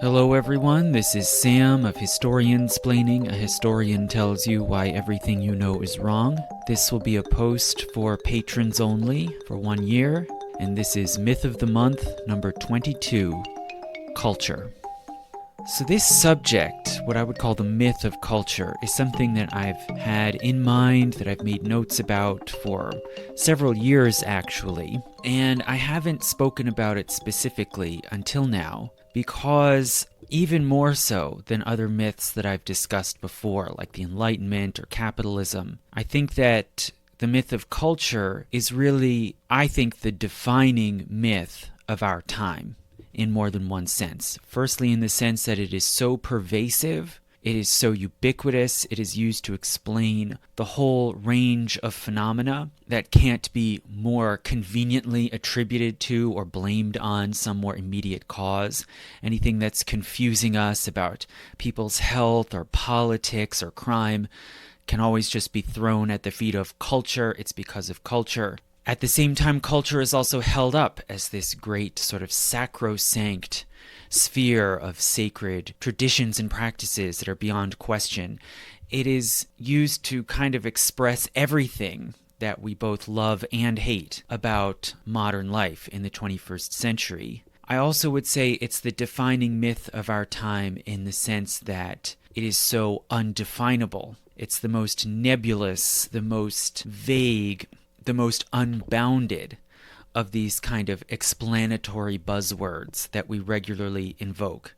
Hello everyone, this is Sam of Historiansplaining. A historian tells you why everything you know is wrong. This will be a post for patrons only for 1 year, and this is Myth of the Month, number 22, Culture. So this subject, what I would call the myth of culture, is something that I've had in mind, that I've made notes about for several years actually, and I haven't spoken about it specifically until now, because even more so than other myths that I've discussed before, like the Enlightenment or capitalism, I think that the myth of culture is really, I think, the defining myth of our time in more than one sense. Firstly, in the sense that it is so pervasive, it is so ubiquitous, it is used to explain the whole range of phenomena that can't be more conveniently attributed to or blamed on some more immediate cause. Anything that's confusing us about people's health or politics or crime can always just be thrown at the feet of culture. It's because of culture. At the same time, culture is also held up as this great sort of sacrosanct sphere of sacred traditions and practices that are beyond question. It is used to kind of express everything that we both love and hate about modern life in the 21st century. I also would say it's the defining myth of our time in the sense that it is so undefinable. It's the most nebulous, the most vague, the most unbounded of these kind of explanatory buzzwords that we regularly invoke.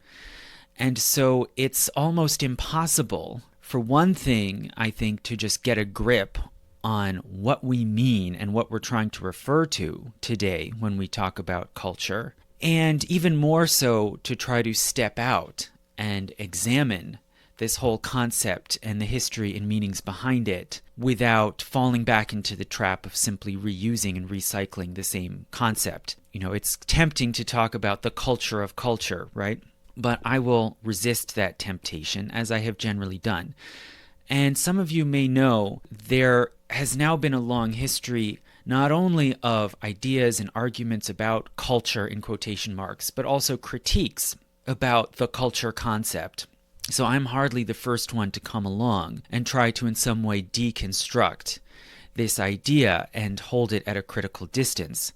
And so it's almost impossible, for one thing, I think, to just get a grip on what we mean and what we're trying to refer to today when we talk about culture, and even more so to try to step out and examine this whole concept and the history and meanings behind it without falling back into the trap of simply reusing and recycling the same concept. You know, it's tempting to talk about the culture of culture, right? But I will resist that temptation, as I have generally done. And some of you may know there has now been a long history not only of ideas and arguments about culture in quotation marks, but also critiques about the culture concept. So I'm hardly the first one to come along and try to in some way deconstruct this idea and hold it at a critical distance.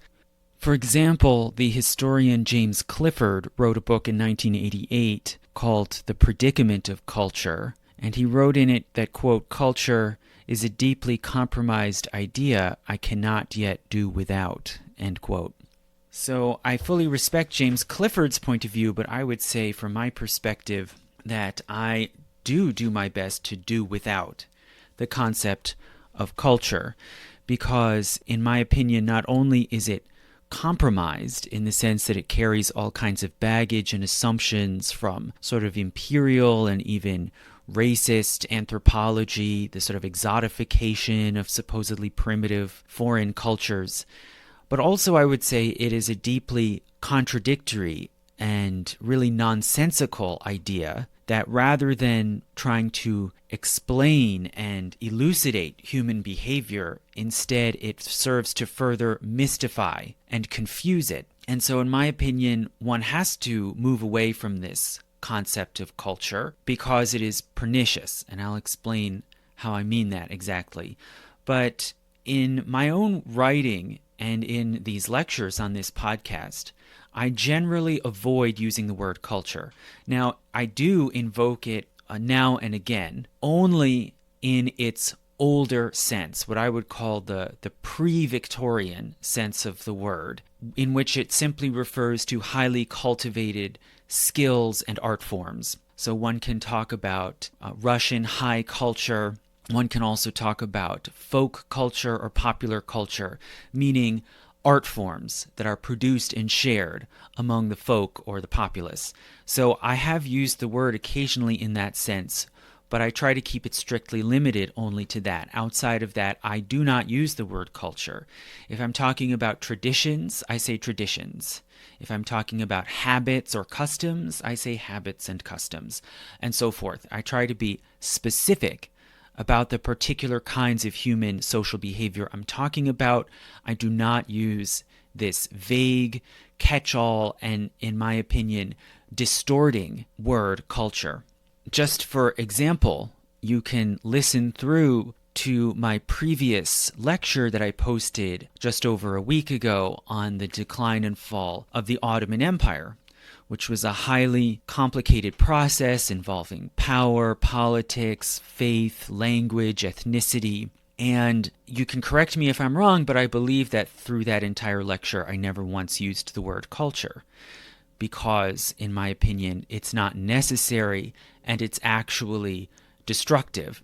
For example, the historian James Clifford wrote a book in 1988 called The Predicament of Culture, and he wrote in it that, quote, "Culture is a deeply compromised idea I cannot yet do without," end quote. So I fully respect James Clifford's point of view, but I would say from my perspective that I do my best to do without the concept of culture, because in my opinion, not only is it compromised in the sense that it carries all kinds of baggage and assumptions from sort of imperial and even racist anthropology, the sort of exotification of supposedly primitive foreign cultures, but also I would say it is a deeply contradictory and really nonsensical idea that rather than trying to explain and elucidate human behavior, instead it serves to further mystify and confuse it. And so in my opinion, one has to move away from this concept of culture because it is pernicious, and I'll explain how I mean that exactly. But in my own writing and in these lectures on this podcast, I generally avoid using the word culture. Now, I do invoke it now and again, only in its older sense, what I would call the pre-Victorian sense of the word, in which it simply refers to highly cultivated skills and art forms. So one can talk about Russian high culture. One can also talk about folk culture or popular culture, meaning art forms that are produced and shared among the folk or the populace. So I have used the word occasionally in that sense, but I try to keep it strictly limited only to that. Outside of that, I do not use the word culture. If I'm talking about traditions, I say traditions. If I'm talking about habits or customs, I say habits and customs, and so forth. I try to be specific about the particular kinds of human social behavior I'm talking about. I do not use this vague, catch-all, and, in my opinion, distorting word culture. Just for example, you can listen through to my previous lecture that I posted just over a week ago on the decline and fall of the Ottoman Empire, which was a highly complicated process involving power, politics, faith, language, ethnicity. And you can correct me if I'm wrong, but I believe that through that entire lecture, I never once used the word culture because, in my opinion, it's not necessary and it's actually destructive.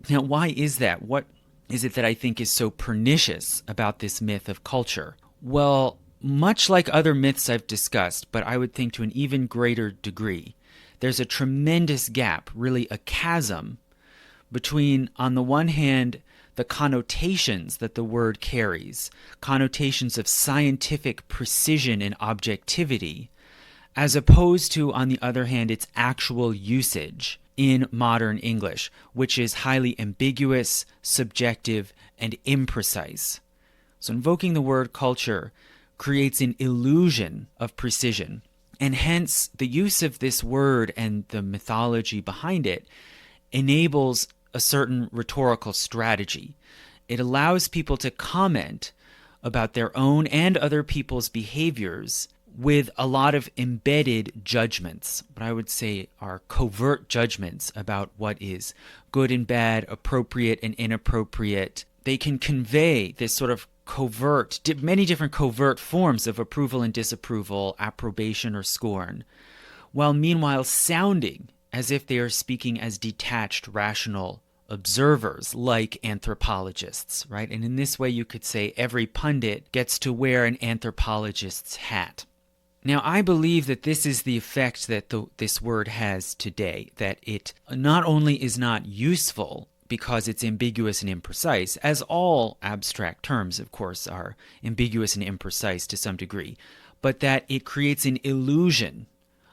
Now, why is that? What is it that I think is so pernicious about this myth of culture? Well, much like other myths I've discussed, but I would think to an even greater degree, there's a tremendous gap, really a chasm, between, on the one hand, the connotations that the word carries, connotations of scientific precision and objectivity, as opposed to, on the other hand, its actual usage in modern English, which is highly ambiguous, subjective, and imprecise. So invoking the word culture creates an illusion of precision, and hence the use of this word and the mythology behind it enables a certain rhetorical strategy. It allows people to comment about their own and other people's behaviors with a lot of embedded judgments, what I would say are covert judgments about what is good and bad, appropriate and inappropriate. They can convey this sort of covert, many different covert forms of approval and disapproval, approbation or scorn, while meanwhile sounding as if they are speaking as detached, rational observers like anthropologists, right? And in this way, you could say every pundit gets to wear an anthropologist's hat. Now, I believe that this is the effect that this word has today, that it not only is not useful because it's ambiguous and imprecise, as all abstract terms, of course, are ambiguous and imprecise to some degree, but that it creates an illusion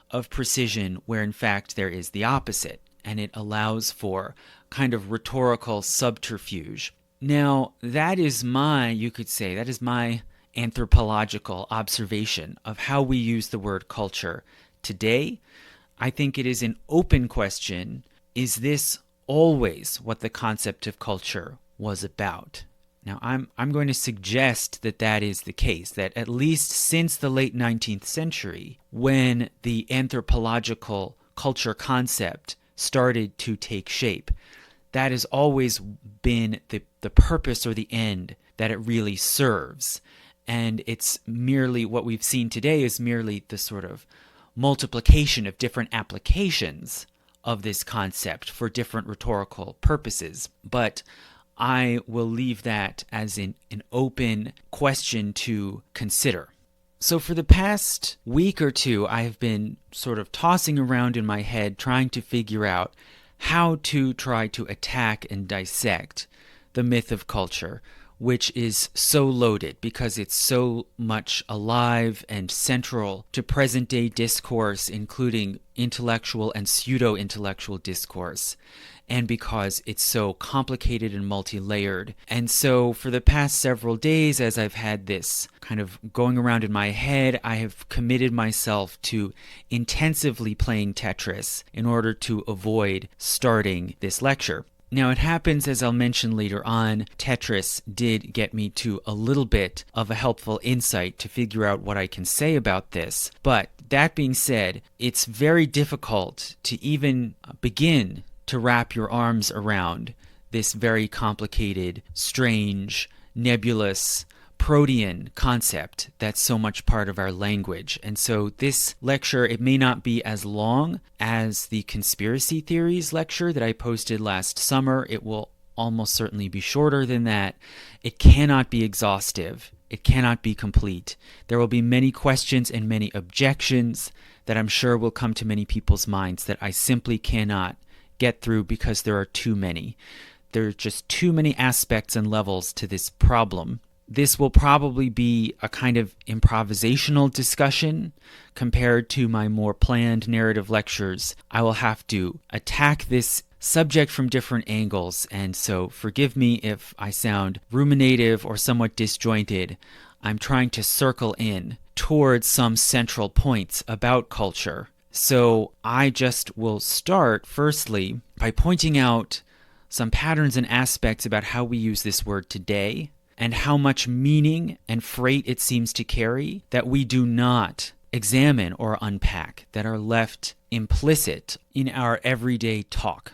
of precision where in fact there is the opposite, and it allows for kind of rhetorical subterfuge. Now, that is my anthropological observation of how we use the word culture today. I think it is an open question. Is this always what the concept of culture was about? Now, I'm going to suggest that that is the case, that at least since the late 19th century, when the anthropological culture concept started to take shape, that has always been the purpose or the end that it really serves. And it's merely, what we've seen today is merely the sort of multiplication of different applications of this concept for different rhetorical purposes. But I will leave that as an open question to consider. So for the past week or two, I have been sort of tossing around in my head trying to figure out how to try to attack and dissect the myth of culture, which is so loaded because it's so much alive and central to present-day discourse, including intellectual and pseudo-intellectual discourse, and because it's so complicated and multi-layered. And so for the past several days, as I've had this kind of going around in my head, I have committed myself to intensively playing Tetris in order to avoid starting this lecture. Now, it happens, as I'll mention later on, Tetris did get me to a little bit of a helpful insight to figure out what I can say about this. But that being said, it's very difficult to even begin to wrap your arms around this very complicated, strange, nebulous, protean concept that's so much part of our language. And so this lecture, it may not be as long as the conspiracy theories lecture that I posted last summer. It will almost certainly be shorter than that. It cannot be exhaustive. It cannot be complete. There will be many questions and many objections that I'm sure will come to many people's minds that I simply cannot get through because there are too many. There are just too many aspects and levels to this problem. This will probably be a kind of improvisational discussion compared to my more planned narrative lectures. I will have to attack this subject from different angles, and so forgive me if I sound ruminative or somewhat disjointed. I'm trying to circle in towards some central points about culture. So I just will start firstly by pointing out some patterns and aspects about how we use this word today and how much meaning and freight it seems to carry that we do not examine or unpack, that are left implicit in our everyday talk.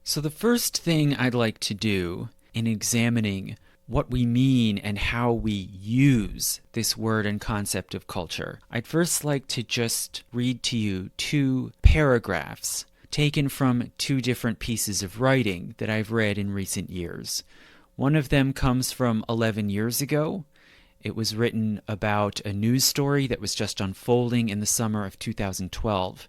So the first thing I'd like to do in examining what we mean and how we use this word and concept of culture, I'd first like to just read to you two paragraphs taken from two different pieces of writing that I've read in recent years. One of them comes from 11 years ago. It was written about a news story that was just unfolding in the summer of 2012.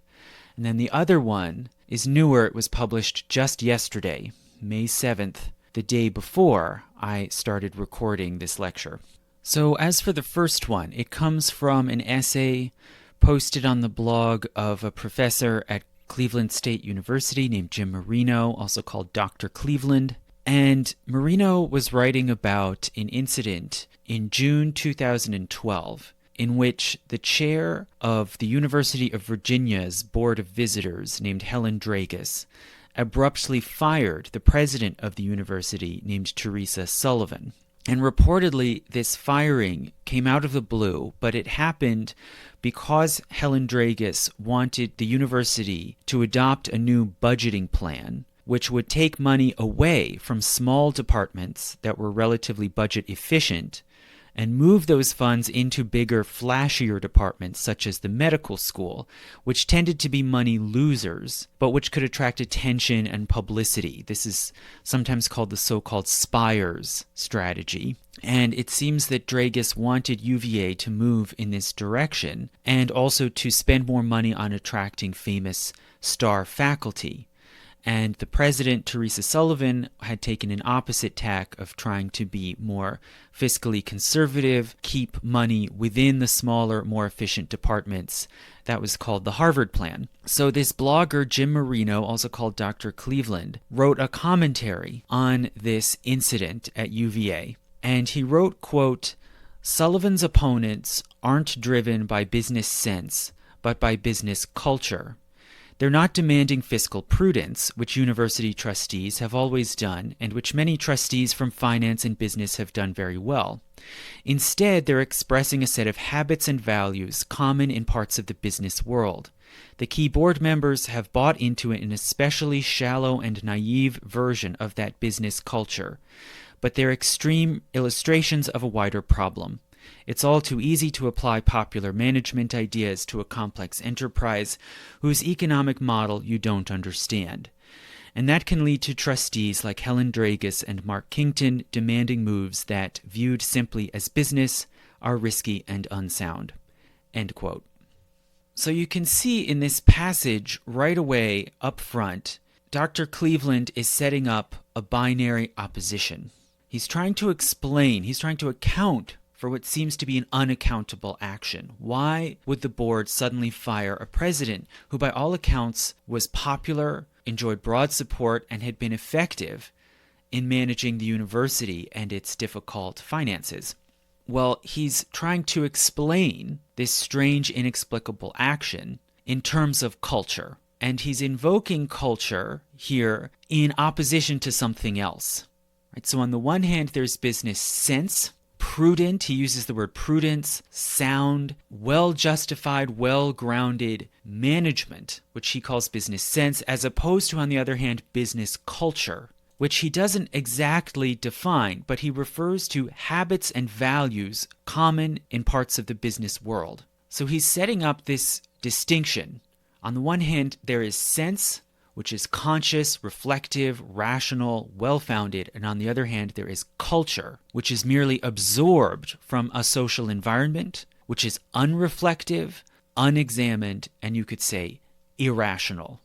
And then the other one is newer. It was published just yesterday, May 7th, the day before I started recording this lecture. So as for the first one, it comes from an essay posted on the blog of a professor at Cleveland State University named Jim Marino, also called Dr. Cleveland. And Marino was writing about an incident in June 2012 in which the chair of the University of Virginia's Board of Visitors, named Helen Dragas, abruptly fired the president of the university, named Teresa Sullivan. And reportedly, this firing came out of the blue, but it happened because Helen Dragas wanted the university to adopt a new budgeting plan, which would take money away from small departments that were relatively budget efficient and move those funds into bigger, flashier departments such as the medical school, which tended to be money losers, but which could attract attention and publicity. This is sometimes called the so-called Spires strategy. And it seems that Dragas wanted UVA to move in this direction and also to spend more money on attracting famous star faculty. And the president, Teresa Sullivan, had taken an opposite tack of trying to be more fiscally conservative, keep money within the smaller, more efficient departments. That was called the Harvard Plan. So this blogger, Jim Marino, also called Dr. Cleveland, wrote a commentary on this incident at UVA. And he wrote, quote, "Sullivan's opponents aren't driven by business sense, but by business culture. They're not demanding fiscal prudence, which university trustees have always done, and which many trustees from finance and business have done very well. Instead, they're expressing a set of habits and values common in parts of the business world. The key board members have bought into an especially shallow and naive version of that business culture, but they're extreme illustrations of a wider problem. It's all too easy to apply popular management ideas to a complex enterprise whose economic model you don't understand. And that can lead to trustees like Helen Dragas and Mark Kington demanding moves that, viewed simply as business, are risky and unsound." End quote. So you can see in this passage right away up front, Dr. Cleveland is setting up a binary opposition. He's trying to explain, he's trying to account for what seems to be an unaccountable action. Why would the board suddenly fire a president who by all accounts was popular, enjoyed broad support, and had been effective in managing the university and its difficult finances? Well, he's trying to explain this strange, inexplicable action in terms of culture. And he's invoking culture here in opposition to something else. Right? So on the one hand, there's business sense, prudent, he uses the word prudence, sound, well-justified, well-grounded management, which he calls business sense, as opposed to, on the other hand, business culture, which he doesn't exactly define, but he refers to habits and values common in parts of the business world. So he's setting up this distinction. On the one hand, there is sense, which is conscious, reflective, rational, well-founded, and on the other hand, there is culture, which is merely absorbed from a social environment, which is unreflective, unexamined, and you could say irrational.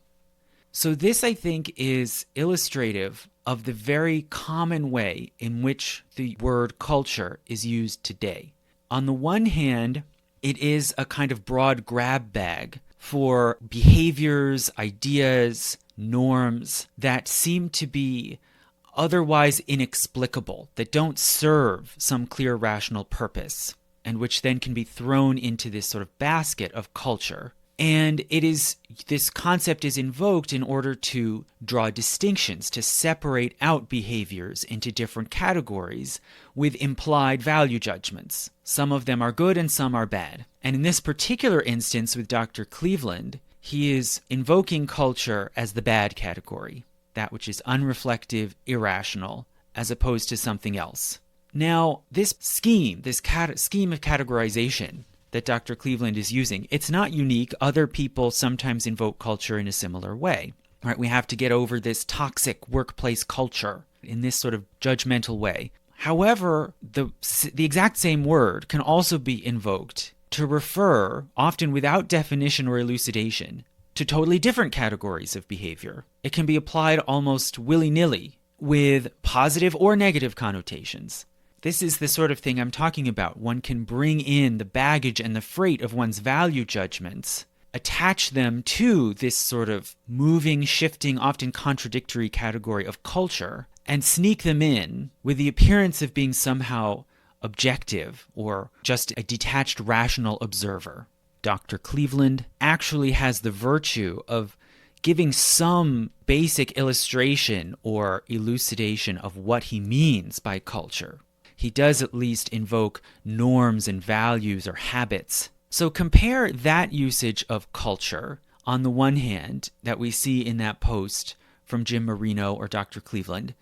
So this, I think, is illustrative of the very common way in which the word culture is used today. On the one hand, it is a kind of broad grab bag for behaviors, ideas, norms that seem to be otherwise inexplicable, that don't serve some clear rational purpose, and which then can be thrown into this sort of basket of culture. And this concept is invoked in order to draw distinctions, to separate out behaviors into different categories with implied value judgments. Some of them are good and some are bad. And in this particular instance with Dr. Cleveland, he is invoking culture as the bad category, that which is unreflective, irrational, as opposed to something else. Now, this scheme, scheme of categorization that Dr. Cleveland is using, it's not unique. Other people sometimes invoke culture in a similar way. Right? We have to get over this toxic workplace culture in this sort of judgmental way. However, the exact same word can also be invoked to refer, often without definition or elucidation, to totally different categories of behavior. It can be applied almost willy-nilly with positive or negative connotations. This is the sort of thing I'm talking about. One can bring in the baggage and the freight of one's value judgments, attach them to this sort of moving, shifting, often contradictory category of culture, and sneak them in with the appearance of being somehow objective or just a detached, rational observer. Dr. Cleveland actually has the virtue of giving some basic illustration or elucidation of what he means by culture. He does at least invoke norms and values or habits. So compare that usage of culture, on the one hand, that we see in that post from Jim Marino or Dr. Cleveland,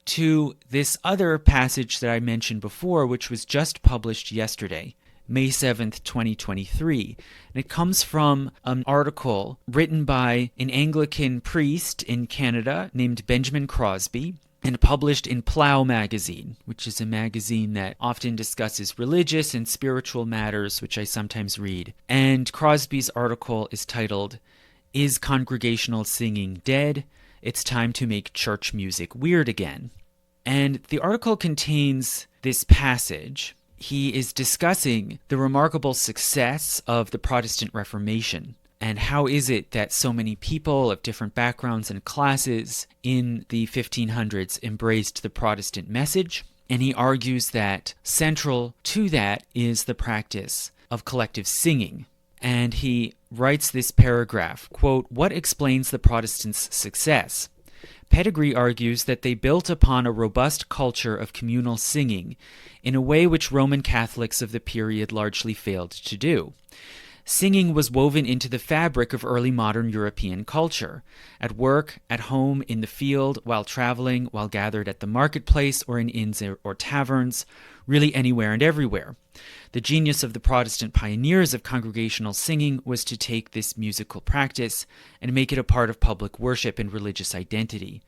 to this other passage that I mentioned before, which was just published yesterday, May 7th, 2023. And it comes from an article written by an Anglican priest in Canada named Benjamin Crosby and published in Plough magazine, which is a magazine that often discusses religious and spiritual matters, which I sometimes read. And Crosby's article is titled, "Is Congregational Singing Dead? It's Time to Make Church Music Weird Again." And the article contains this passage. He is discussing the remarkable success of the Protestant Reformation and how is it that so many people of different backgrounds and classes in the 1500s embraced the Protestant message. And he argues that central to that is the practice of collective singing. And he writes this paragraph, quote, "What explains the Protestants' success? Pedigree argues that they built upon a robust culture of communal singing in a way which Roman Catholics of the period largely failed to do. Singing was woven into the fabric of early modern European culture, at work, at home, in the field, while traveling, while gathered at the marketplace or in inns or taverns, really anywhere and everywhere. The genius of the Protestant pioneers of congregational singing was to take this musical practice and make it a part of public worship and religious identity.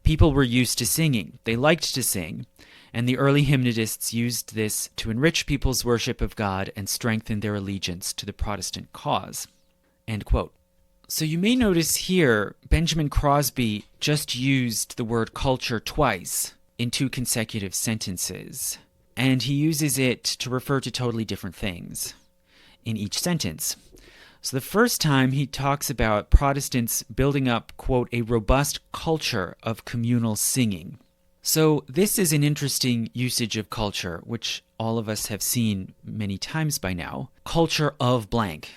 People were used to singing. They liked to sing. And the early hymnists used this to enrich people's worship of God and strengthen their allegiance to the Protestant cause." End quote. So you may notice here, Benjamin Crosby just used the word culture twice in 2 consecutive sentences. And he uses it to refer to totally different things in each sentence. So the first time he talks about Protestants building up, quote, "a robust culture of communal singing." So this is an interesting usage of culture, which all of us have seen many times by now. Culture of blank,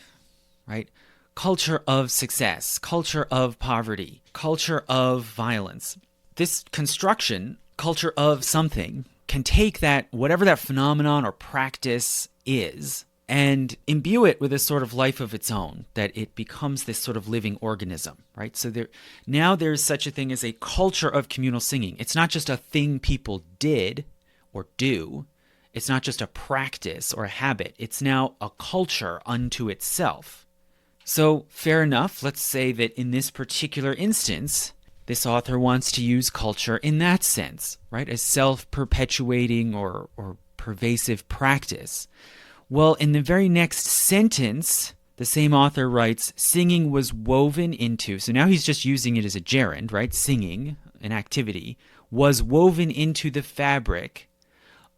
right? Culture of success, culture of poverty, culture of violence. This construction, culture of something, can take that, whatever that phenomenon or practice is, and imbue it with a sort of life of its own, that it becomes this sort of living organism, right? So there's such a thing as a culture of communal singing. It's not just a thing people did or do. It's not just a practice or a habit. It's now a culture unto itself. So fair enough, let's say that in this particular instance, this author wants to use culture in that sense, right? As self-perpetuating or pervasive practice. Well, in the very next sentence, the same author writes, "Singing was woven into," so now he's just using it as a gerund, right? Singing, an activity, was woven into the fabric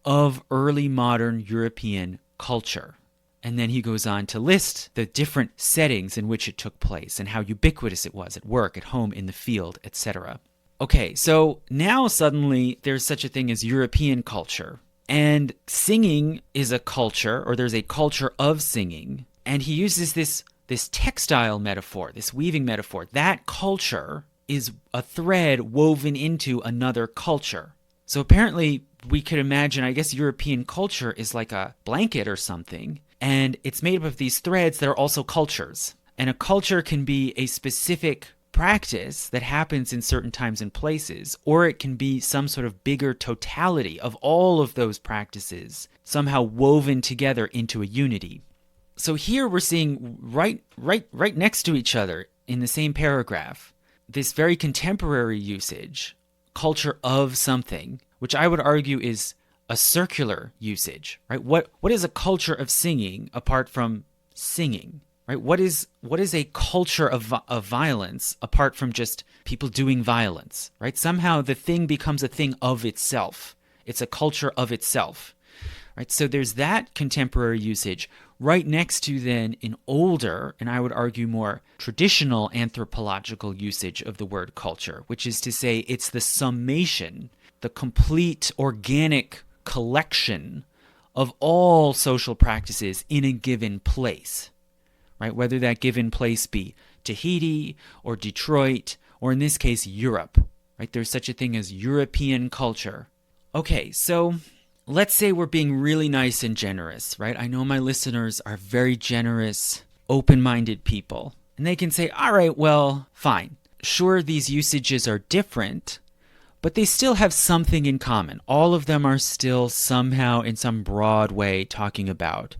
of early modern European culture. And then he goes on to list the different settings in which it took place and how ubiquitous it was at work, at home, in the field, etc. Okay, so now suddenly there's such a thing as European culture. And singing is a culture, or there's a culture of singing. And he uses this textile metaphor, this weaving metaphor. That culture is a thread woven into another culture. So apparently we could imagine, I guess European culture is like a blanket or something. And it's made up of these threads that are also cultures. And a culture can be a specific practice that happens in certain times and places, or it can be some sort of bigger totality of all of those practices, somehow woven together into a unity. So here we're seeing right next to each other in the same paragraph, this very contemporary usage, culture of something, which I would argue is a circular usage, right? What is a culture of singing apart from singing, right? What is a culture of violence apart from just people doing violence, right? Somehow the thing becomes a thing of itself. It's a culture of itself, right? So there's that contemporary usage right next to then an older, and I would argue more traditional anthropological usage of the word culture, which is to say it's the summation, the complete organic collection of all social practices in a given place, right? Whether that given place be Tahiti or Detroit, or in this case, Europe, right? There's such a thing as European culture. Okay, so let's say we're being really nice and generous, right? I know my listeners are very generous, open-minded people, and they can say, all right, well, fine. Sure, these usages are different, but they still have something in common. All of them are still somehow in some broad way talking about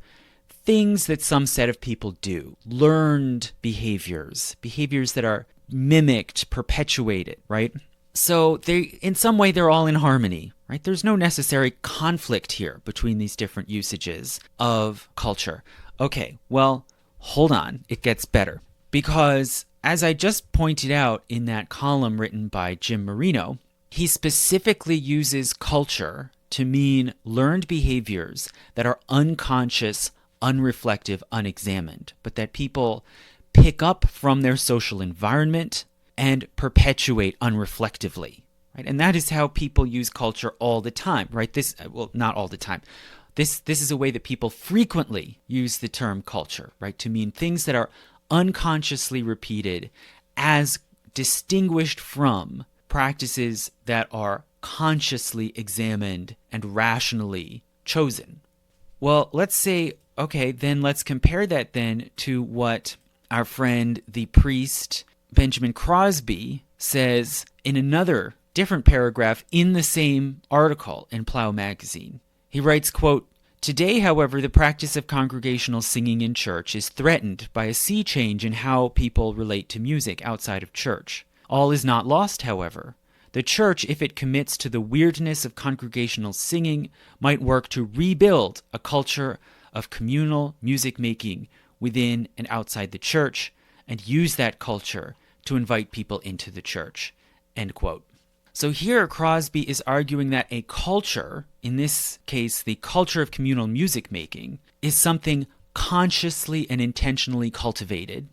things that some set of people do, learned behaviors that are mimicked, perpetuated, right? So in some way, they're all in harmony, right? There's no necessary conflict here between these different usages of culture. Okay, well, hold on, it gets better. Because as I just pointed out in that column written by Jim Marino, he specifically uses culture to mean learned behaviors that are unconscious, unreflective, unexamined, but that people pick up from their social environment and perpetuate unreflectively, right? And that is how people use culture all the time, right? Not all the time. This is a way that people frequently use the term culture, right? To mean things that are unconsciously repeated as distinguished from practices that are consciously examined and rationally chosen. Well, let's say, okay, then let's compare that then to what our friend, the priest Benjamin Crosby, says in another different paragraph in the same article in Plough magazine. He writes, quote, "Today, however, the practice of congregational singing in church is threatened by a sea change in how people relate to music outside of church. All is not lost, however. The church, if it commits to the weirdness of congregational singing, might work to rebuild a culture of communal music making within and outside the church, and use that culture to invite people into the church." End quote. So here Crosby is arguing that a culture, in this case the culture of communal music making, is something consciously and intentionally cultivated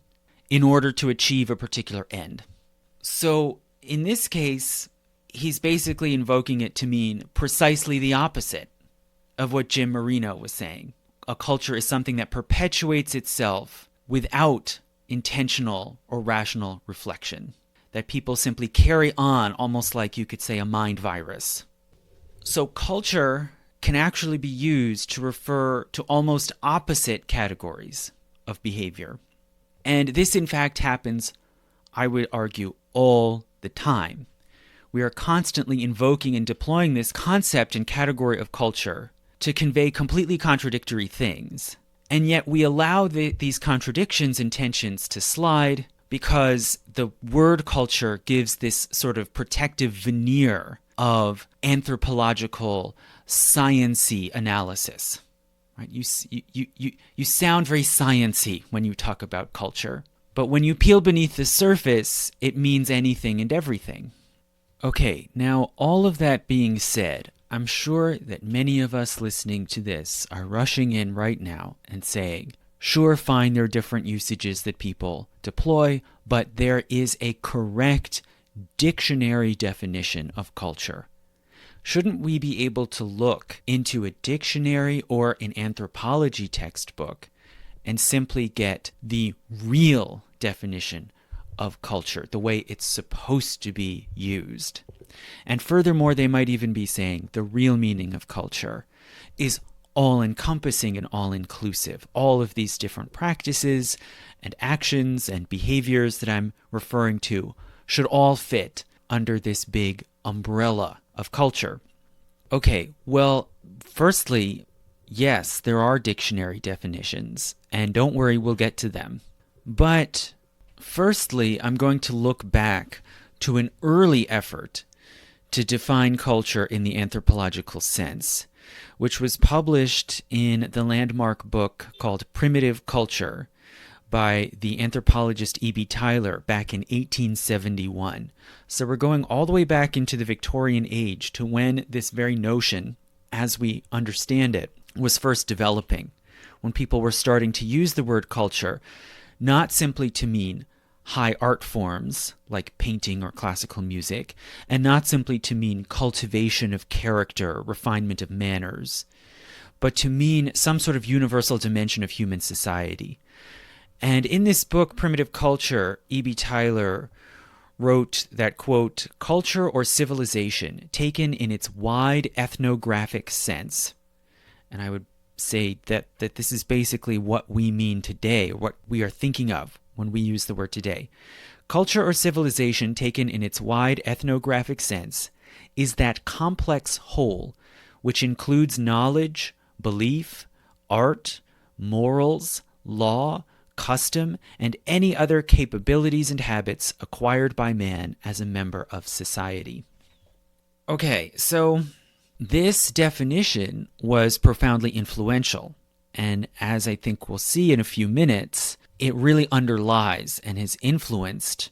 in order to achieve a particular end. So in this case, he's basically invoking it to mean precisely the opposite of what Jim Marino was saying. A culture is something that perpetuates itself without intentional or rational reflection, that people simply carry on almost like you could say a mind virus. So culture can actually be used to refer to almost opposite categories of behavior. And this in fact happens, I would argue, all the time. We are constantly invoking and deploying this concept and category of culture to convey completely contradictory things. And yet we allow these contradictions and tensions to slide because the word culture gives this sort of protective veneer of anthropological, science-y analysis. Right? You sound very science-y when you talk about culture. But when you peel beneath the surface, it means anything and everything. Okay, now all of that being said, I'm sure that many of us listening to this are rushing in right now and saying, sure, fine, there are different usages that people deploy, but there is a correct dictionary definition of culture. Shouldn't we be able to look into a dictionary or an anthropology textbook and simply get the real definition of culture, the way it's supposed to be used? And furthermore, they might even be saying the real meaning of culture is all-encompassing and all-inclusive. All of these different practices and actions and behaviors that I'm referring to should all fit under this big umbrella of culture. Okay, well, firstly, yes, there are dictionary definitions, and don't worry, we'll get to them. But firstly, I'm going to look back to an early effort to define culture in the anthropological sense, which was published in the landmark book called Primitive Culture by the anthropologist E.B. Tylor back in 1871. So we're going all the way back into the Victorian age to when this very notion, as we understand it, was first developing, when people were starting to use the word culture not simply to mean high art forms like painting or classical music, and not simply to mean cultivation of character, refinement of manners, but to mean some sort of universal dimension of human society. And in this book, Primitive Culture, E.B. Tylor wrote that, quote, culture or civilization taken in its wide ethnographic sense, and I would say that this is basically what we mean today, or what we are thinking of when we use the word today. Culture or civilization taken in its wide ethnographic sense is that complex whole which includes knowledge, belief, art, morals, law, custom, and any other capabilities and habits acquired by man as a member of society. Okay, so this definition was profoundly influential, and as I think we'll see in a few minutes, it really underlies and has influenced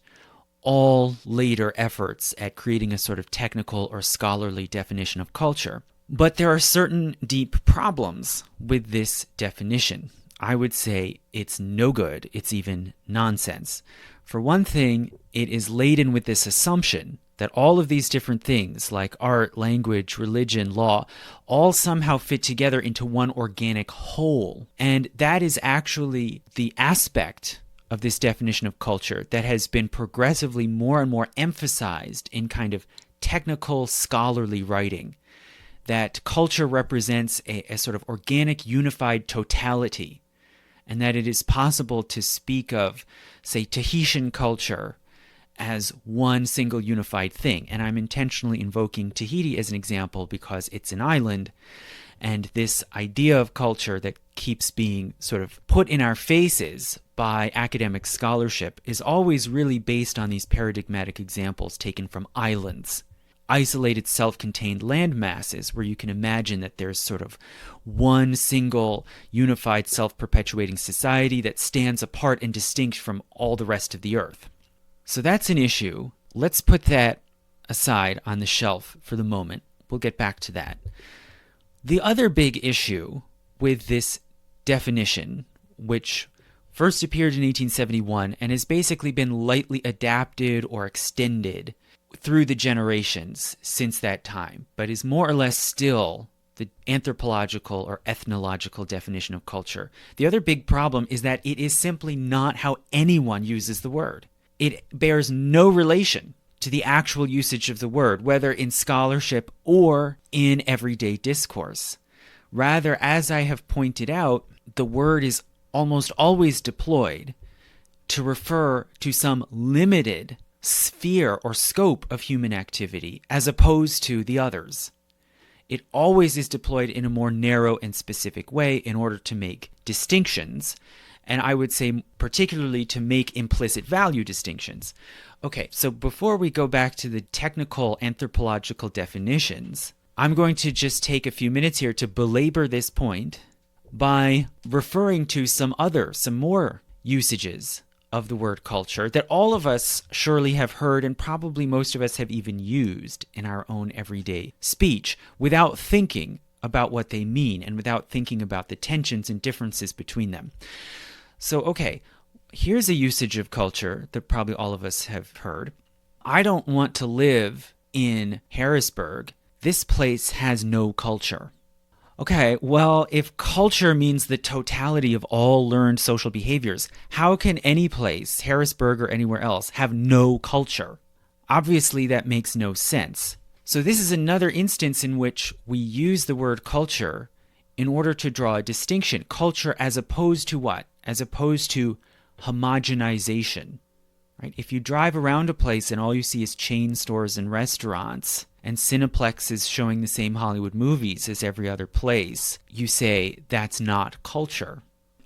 all later efforts at creating a sort of technical or scholarly definition of culture. But there are certain deep problems with this definition. I would say it's no good. It's even nonsense. For one thing, it is laden with this assumption that all of these different things like art, language, religion, law, all somehow fit together into one organic whole. And that is actually the aspect of this definition of culture that has been progressively more and more emphasized in kind of technical scholarly writing. That culture represents a sort of organic unified totality, and that it is possible to speak of, say, Tahitian culture as one single unified thing. And I'm intentionally invoking Tahiti as an example because it's an island, and this idea of culture that keeps being sort of put in our faces by academic scholarship is always really based on these paradigmatic examples taken from islands. Isolated self-contained land masses where you can imagine that there's sort of one single unified self-perpetuating society that stands apart and distinct from all the rest of the earth. So that's an issue. Let's put that aside on the shelf for the moment. We'll get back to that. The other big issue with this definition, which first appeared in 1871 and has basically been lightly adapted or extended through the generations since that time, but is more or less still the anthropological or ethnological definition of culture. The other big problem is that it is simply not how anyone uses the word. It bears no relation to the actual usage of the word, whether in scholarship or in everyday discourse. Rather, as I have pointed out, the word is almost always deployed to refer to some limited sphere or scope of human activity as opposed to the others. It always is deployed in a more narrow and specific way in order to make distinctions, and I would say particularly to make implicit value distinctions. Okay, so before we go back to the technical anthropological definitions, I'm going to just take a few minutes here to belabor this point by referring to some more usages of the word culture that all of us surely have heard, and probably most of us have even used in our own everyday speech without thinking about what they mean and without thinking about the tensions and differences between them. So, okay, here's a usage of culture that probably all of us have heard. I don't want to live in Harrisburg. This place has no culture. Okay, well, if culture means the totality of all learned social behaviors, how can any place, Harrisburg or anywhere else, have no culture? Obviously, that makes no sense. So this is another instance in which we use the word culture in order to draw a distinction. Culture as opposed to what? As opposed to homogenization. Right? If you drive around a place and all you see is chain stores and restaurants, and Cineplexes showing the same Hollywood movies as every other place, you say that's not culture.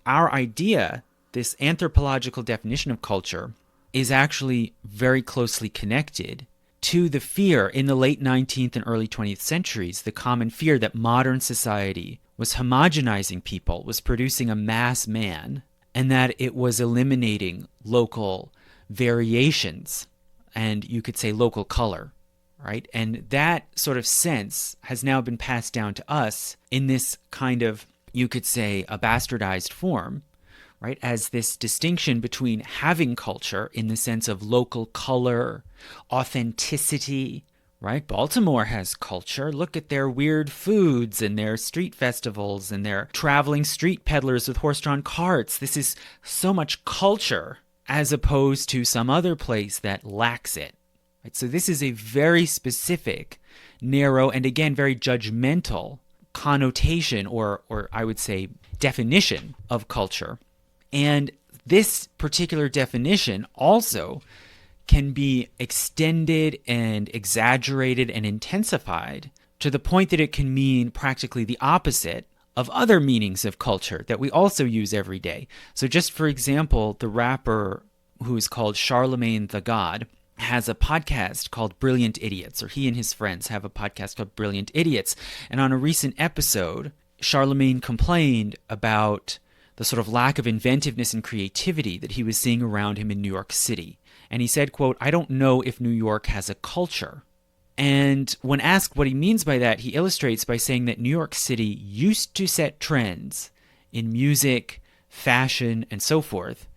Our idea, this anthropological definition of culture, is actually very closely connected to the fear in the late 19th and early 20th centuries, the common fear that modern society was homogenizing people, was producing a mass man, and that it was eliminating local variations, and you could say local color. Right? And that sort of sense has now been passed down to us in this kind of, you could say, a bastardized form, right? As this distinction between having culture in the sense of local color, authenticity, right? Baltimore has culture. Look at their weird foods and their street festivals and their traveling street peddlers with horse-drawn carts. This is so much culture as opposed to some other place that lacks it. So this is a very specific, narrow, and again, very judgmental connotation or I would say definition of culture. And this particular definition also can be extended and exaggerated and intensified to the point that it can mean practically the opposite of other meanings of culture that we also use every day. So just for example, the rapper who is called Charlemagne the God has a podcast called Brilliant Idiots, or he and his friends have a podcast called Brilliant Idiots. And on a recent episode, Charlemagne complained about the sort of lack of inventiveness and creativity that he was seeing around him in New York City. And he said, quote, "I don't know if New York has a culture." And when asked what he means by that, he illustrates by saying that New York City used to set trends in music, fashion, and so forth.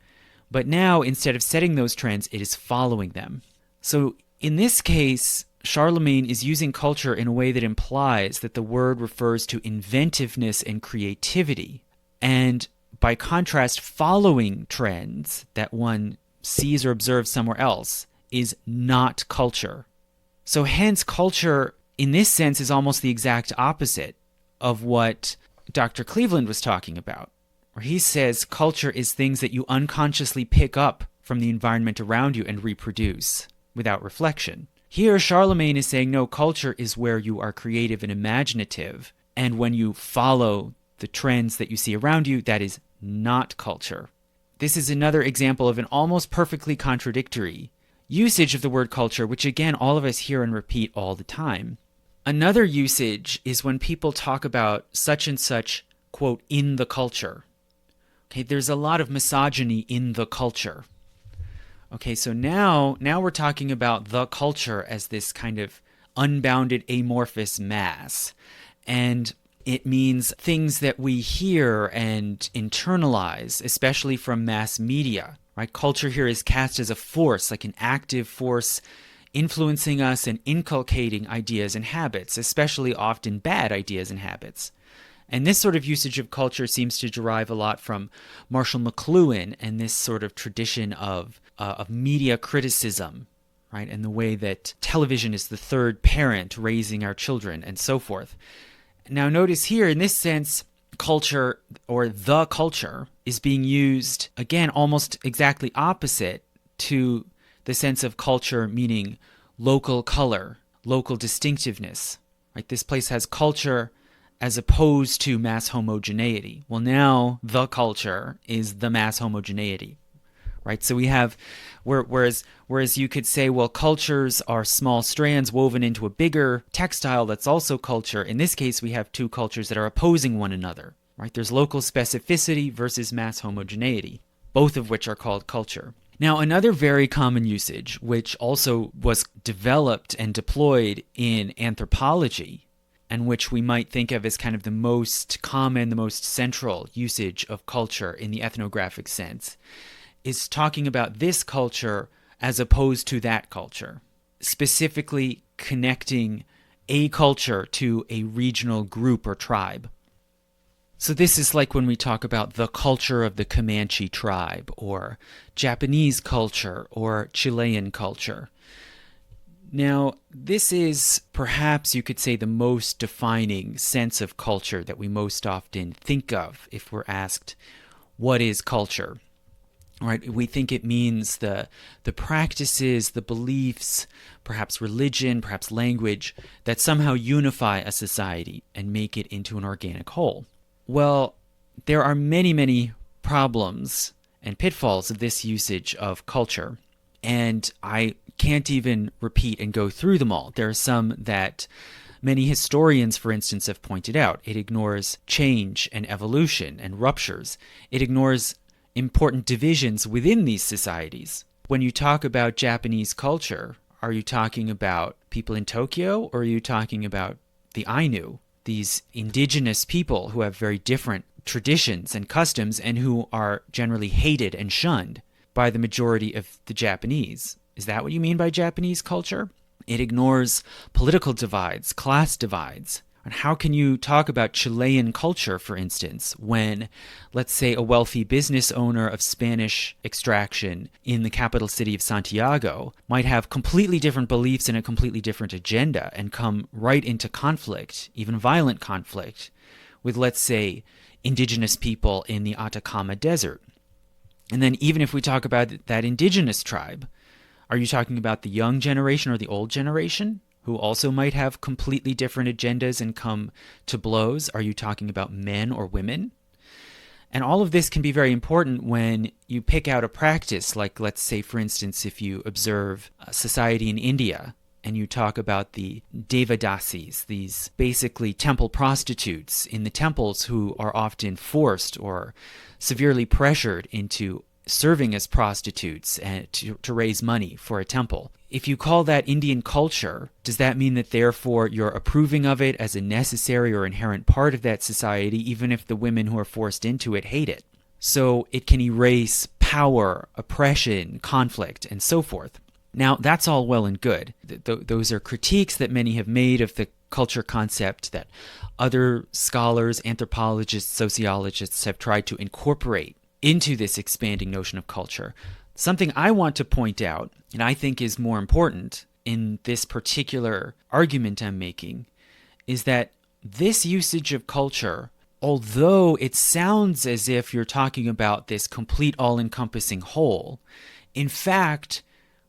But now, instead of setting those trends, it is following them. So in this case, Charlemagne is using culture in a way that implies that the word refers to inventiveness and creativity. And by contrast, following trends that one sees or observes somewhere else is not culture. So hence, culture in this sense is almost the exact opposite of what Dr. Cleveland was talking about, where he says culture is things that you unconsciously pick up from the environment around you and reproduce without reflection. Here, Charlemagne is saying, no, culture is where you are creative and imaginative, and when you follow the trends that you see around you, that is not culture. This is another example of an almost perfectly contradictory usage of the word culture, which again, all of us hear and repeat all the time. Another usage is when people talk about such and such, quote, in the culture. Okay, there's a lot of misogyny in the culture. Okay, so now we're talking about the culture as this kind of unbounded amorphous mass. And it means things that we hear and internalize, especially from mass media. Right? Culture here is cast as a force, like an active force influencing us and inculcating ideas and habits, especially often bad ideas and habits. And this sort of usage of culture seems to derive a lot from Marshall McLuhan and this sort of tradition of media criticism, right? And the way that television is the third parent raising our children and so forth. Now notice here, in this sense, culture or the culture is being used, again, almost exactly opposite to the sense of culture meaning local color, local distinctiveness. Right? This place has culture as opposed to mass homogeneity. Well, now the culture is the mass homogeneity, right? So we have, whereas you could say, well, cultures are small strands woven into a bigger textile that's also culture. In this case, we have two cultures that are opposing one another, right? There's local specificity versus mass homogeneity, both of which are called culture. Now, another very common usage, which also was developed and deployed in anthropology, and which we might think of as kind of the most common, the most central usage of culture in the ethnographic sense, is talking about this culture as opposed to that culture, specifically connecting a culture to a regional group or tribe. So this is like when we talk about the culture of the Comanche tribe, or Japanese culture, or Chilean culture. Now, this is perhaps you could say the most defining sense of culture that we most often think of if we're asked, what is culture? Right? We think it means the practices, the beliefs, perhaps religion, perhaps language, that somehow unify a society and make it into an organic whole. Well, there are many, many problems and pitfalls of this usage of culture, and I can't even repeat and go through them all. There are some that many historians, for instance, have pointed out. It ignores change and evolution and ruptures. It ignores important divisions within these societies. When you talk about Japanese culture, are you talking about people in Tokyo, or are you talking about the Ainu, these indigenous people who have very different traditions and customs and who are generally hated and shunned by the majority of the Japanese? Is that what you mean by Japanese culture? It ignores political divides, class divides. And how can you talk about Chilean culture, for instance, when, let's say, a wealthy business owner of Spanish extraction in the capital city of Santiago might have completely different beliefs and a completely different agenda and come right into conflict, even violent conflict, with, let's say, indigenous people in the Atacama Desert? And then even if we talk about that indigenous tribe, are you talking about the young generation or the old generation, who also might have completely different agendas and come to blows? Are you talking about men or women? And all of this can be very important when you pick out a practice, like, let's say, for instance, if you observe a society in India and you talk about the devadasis, these basically temple prostitutes in the temples who are often forced or severely pressured into serving as prostitutes and to raise money for a temple. If you call that Indian culture, does that mean that therefore you're approving of it as a necessary or inherent part of that society, even if the women who are forced into it hate it? So it can erase power, oppression, conflict, and so forth. Now, that's all well and good. Those are critiques that many have made of the culture concept that other scholars, anthropologists, sociologists have tried to incorporate into this expanding notion of culture. Something I want to point out, and I think is more important in this particular argument I'm making, is that this usage of culture, although it sounds as if you're talking about this complete all-encompassing whole, in fact,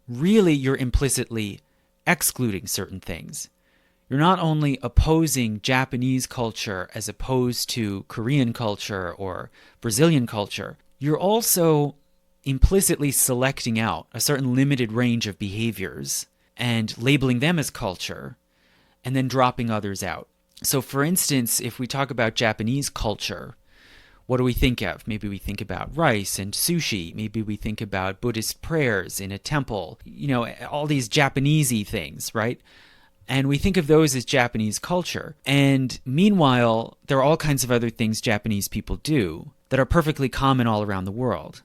really you're implicitly excluding certain things. You're not only opposing Japanese culture as opposed to Korean culture or Brazilian culture, you're also implicitly selecting out a certain limited range of behaviors and labeling them as culture, and then dropping others out. So for instance, if we talk about Japanese culture, what do we think of? Maybe we think about rice and sushi. Maybe we think about Buddhist prayers in a temple. All these Japanesey things, right? And we think of those as Japanese culture. And meanwhile, there are all kinds of other things Japanese people do that are perfectly common all around the world.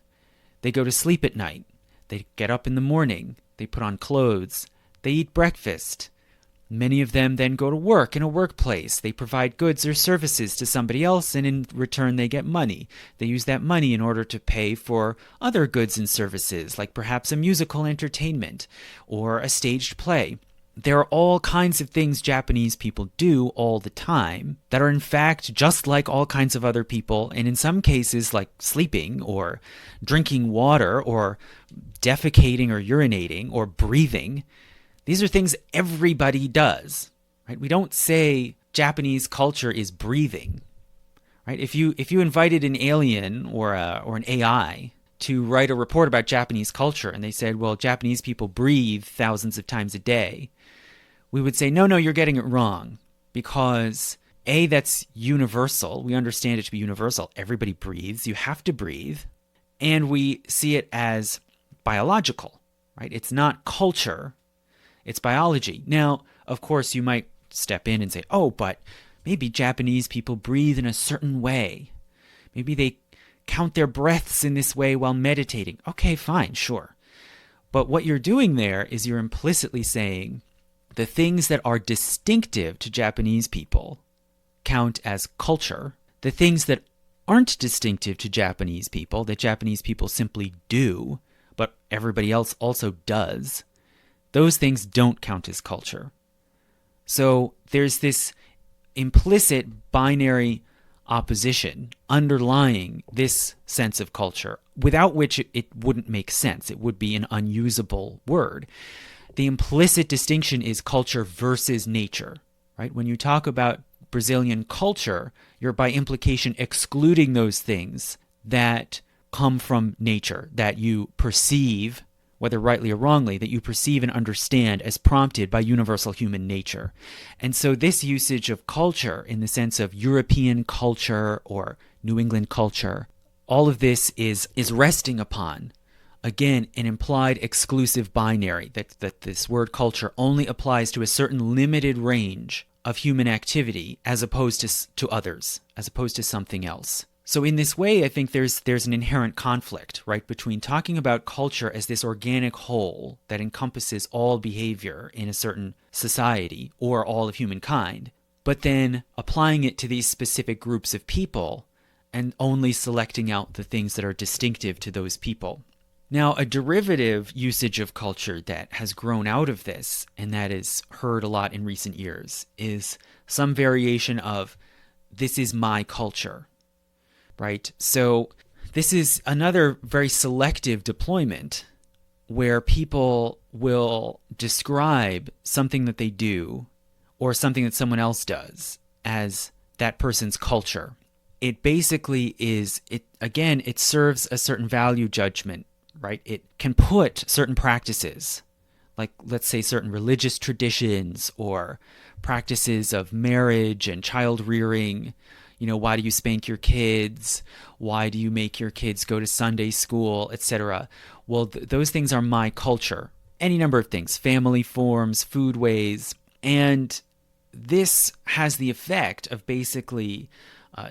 They go to sleep at night. They get up in the morning. They put on clothes. They eat breakfast. Many of them then go to work in a workplace. They provide goods or services to somebody else, and in return they get money. They use that money in order to pay for other goods and services, like perhaps a musical entertainment or a staged play. There are all kinds of things Japanese people do all the time that are in fact just like all kinds of other people, and in some cases like sleeping or drinking water or defecating or urinating or breathing. These are things everybody does, right? We don't say Japanese culture is breathing, right? If you invited an alien or an AI to write a report about Japanese culture and they said, well, Japanese people breathe thousands of times a day, we would say, no, you're getting it wrong, because A, that's universal. We understand it to be universal. Everybody breathes. You have to breathe. And we see it as biological, right? It's not culture, it's biology. Now, of course, you might step in and say, oh, but maybe Japanese people breathe in a certain way. Maybe they count their breaths in this way while meditating. Okay, fine, sure. But what you're doing there is you're implicitly saying the things that are distinctive to Japanese people count as culture. The things that aren't distinctive to Japanese people, that Japanese people simply do, but everybody else also does, those things don't count as culture. So there's this implicit binary opposition underlying this sense of culture, without which it wouldn't make sense. It would be an unusable word. The implicit distinction is culture versus nature, right? When you talk about Brazilian culture, you're by implication excluding those things that come from nature, that you perceive, whether rightly or wrongly, that you perceive and understand as prompted by universal human nature. And so this usage of culture in the sense of European culture or New England culture, all of this is resting upon, again, an implied exclusive binary, that this word culture only applies to a certain limited range of human activity as opposed to others, as opposed to something else. So in this way, I think there's an inherent conflict, right, between talking about culture as this organic whole that encompasses all behavior in a certain society or all of humankind, but then applying it to these specific groups of people and only selecting out the things that are distinctive to those people. Now, a derivative usage of culture that has grown out of this, and that is heard a lot in recent years, is some variation of, this is my culture, right? So this is another very selective deployment where people will describe something that they do or something that someone else does as that person's culture. It basically is, it serves a certain value judgment, right? It can put certain practices, like let's say certain religious traditions or practices of marriage and child rearing. You know, why do you spank your kids? Why do you make your kids go to Sunday school, etc.? Well, those things are my culture. Any number of things, family forms, food ways. And this has the effect of basically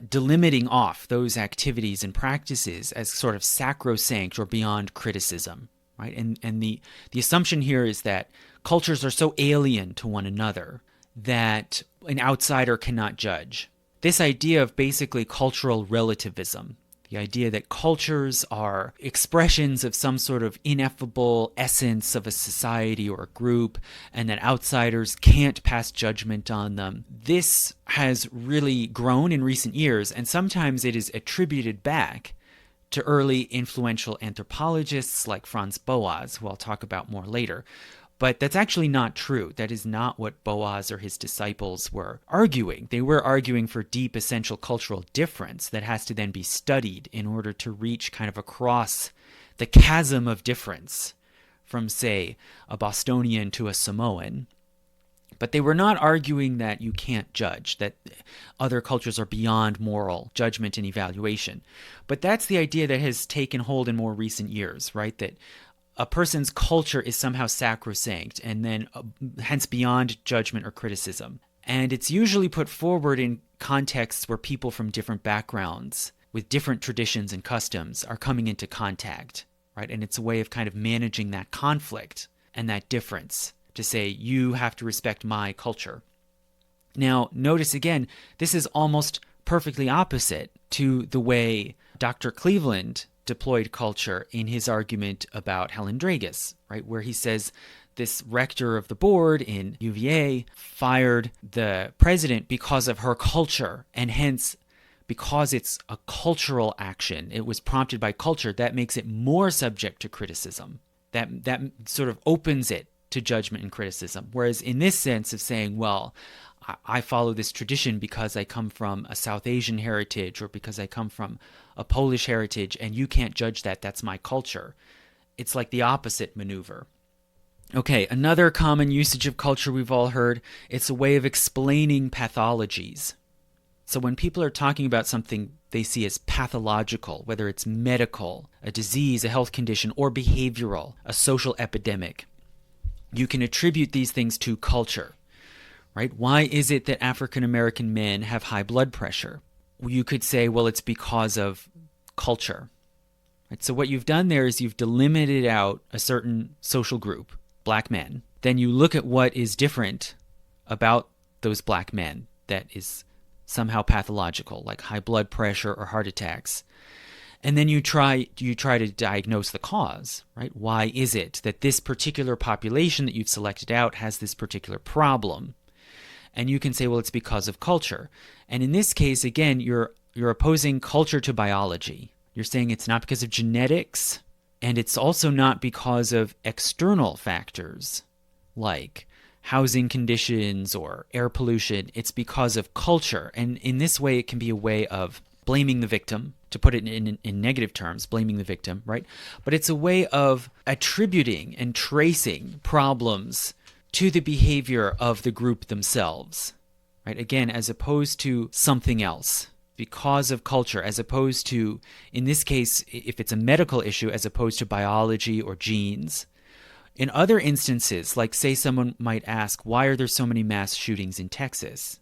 delimiting off those activities and practices as sort of sacrosanct or beyond criticism, right? And the assumption here is that cultures are so alien to one another that an outsider cannot judge. This idea of basically cultural relativism, the idea that cultures are expressions of some sort of ineffable essence of a society or a group, and that outsiders can't pass judgment on them. This has really grown in recent years, and sometimes it is attributed back to early influential anthropologists like Franz Boas, who I'll talk about more later. But that's actually not true. That is not what Boas or his disciples were arguing. They were arguing for deep essential cultural difference that has to then be studied in order to reach kind of across the chasm of difference from, say, a Bostonian to a Samoan. But they were not arguing that you can't judge, that other cultures are beyond moral judgment and evaluation. But that's the idea that has taken hold in more recent years, right? That a person's culture is somehow sacrosanct and then hence beyond judgment or criticism. And it's usually put forward in contexts where people from different backgrounds with different traditions and customs are coming into contact, right? And it's a way of kind of managing that conflict and that difference to say, you have to respect my culture. Now, notice again, this is almost perfectly opposite to the way Dr. Cleveland deployed culture in his argument about Helen Dragas, right, where he says this rector of the board in UVA fired the president because of her culture, and hence, because it's a cultural action, it was prompted by culture, that makes it more subject to criticism. That sort of opens it to judgment and criticism. Whereas in this sense of saying, well, I follow this tradition because I come from a South Asian heritage or because I come from a Polish heritage, and you can't judge that, that's my culture. It's like the opposite maneuver. Okay, another common usage of culture we've all heard, it's a way of explaining pathologies, So when people are talking about something they see as pathological, whether it's medical, a disease, a health condition, or behavioral, a social epidemic, you can attribute these things to culture, right? Why is it that African American men have high blood pressure? Well, you could say, well, it's because of culture. Right? So what you've done there is you've delimited out a certain social group, black men. Then you look at what is different about those black men that is somehow pathological, like high blood pressure or heart attacks. And then you try to diagnose the cause, right? Why is it that this particular population that you've selected out has this particular problem? And you can say, well, it's because of culture. And in this case, again, you're opposing culture to biology. You're saying it's not because of genetics, and it's also not because of external factors like housing conditions or air pollution. It's because of culture. And in this way, it can be a way of blaming the victim, to put it in negative terms, blaming the victim, right? But it's a way of attributing and tracing problems to the behavior of the group themselves, right? Again, as opposed to something else, because of culture, as opposed to, in this case, if it's a medical issue, as opposed to biology or genes. In other instances, like say someone might ask, why are there so many mass shootings in Texas?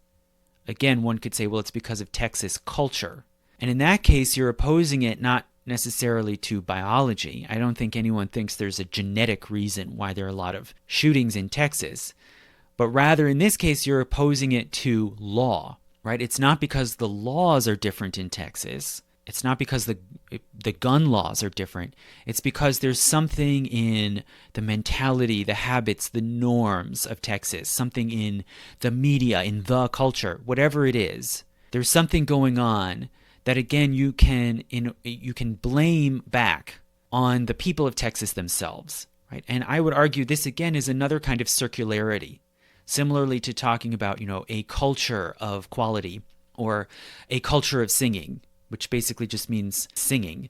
Again, one could say, well, it's because of Texas culture. And in that case, you're opposing it not necessarily to biology. I don't think anyone thinks there's a genetic reason why there are a lot of shootings in Texas. But rather, in this case, you're opposing it to law, right? It's not because the laws are different in Texas. It's not because the gun laws are different. It's because there's something in the mentality, the habits, the norms of Texas, something in the media, in the culture, whatever it is. There's something going on that, again, you can blame back on the people of Texas themselves, right? And I would argue this, again, is another kind of circularity, similarly to talking about, a culture of quality or a culture of singing, which basically just means singing.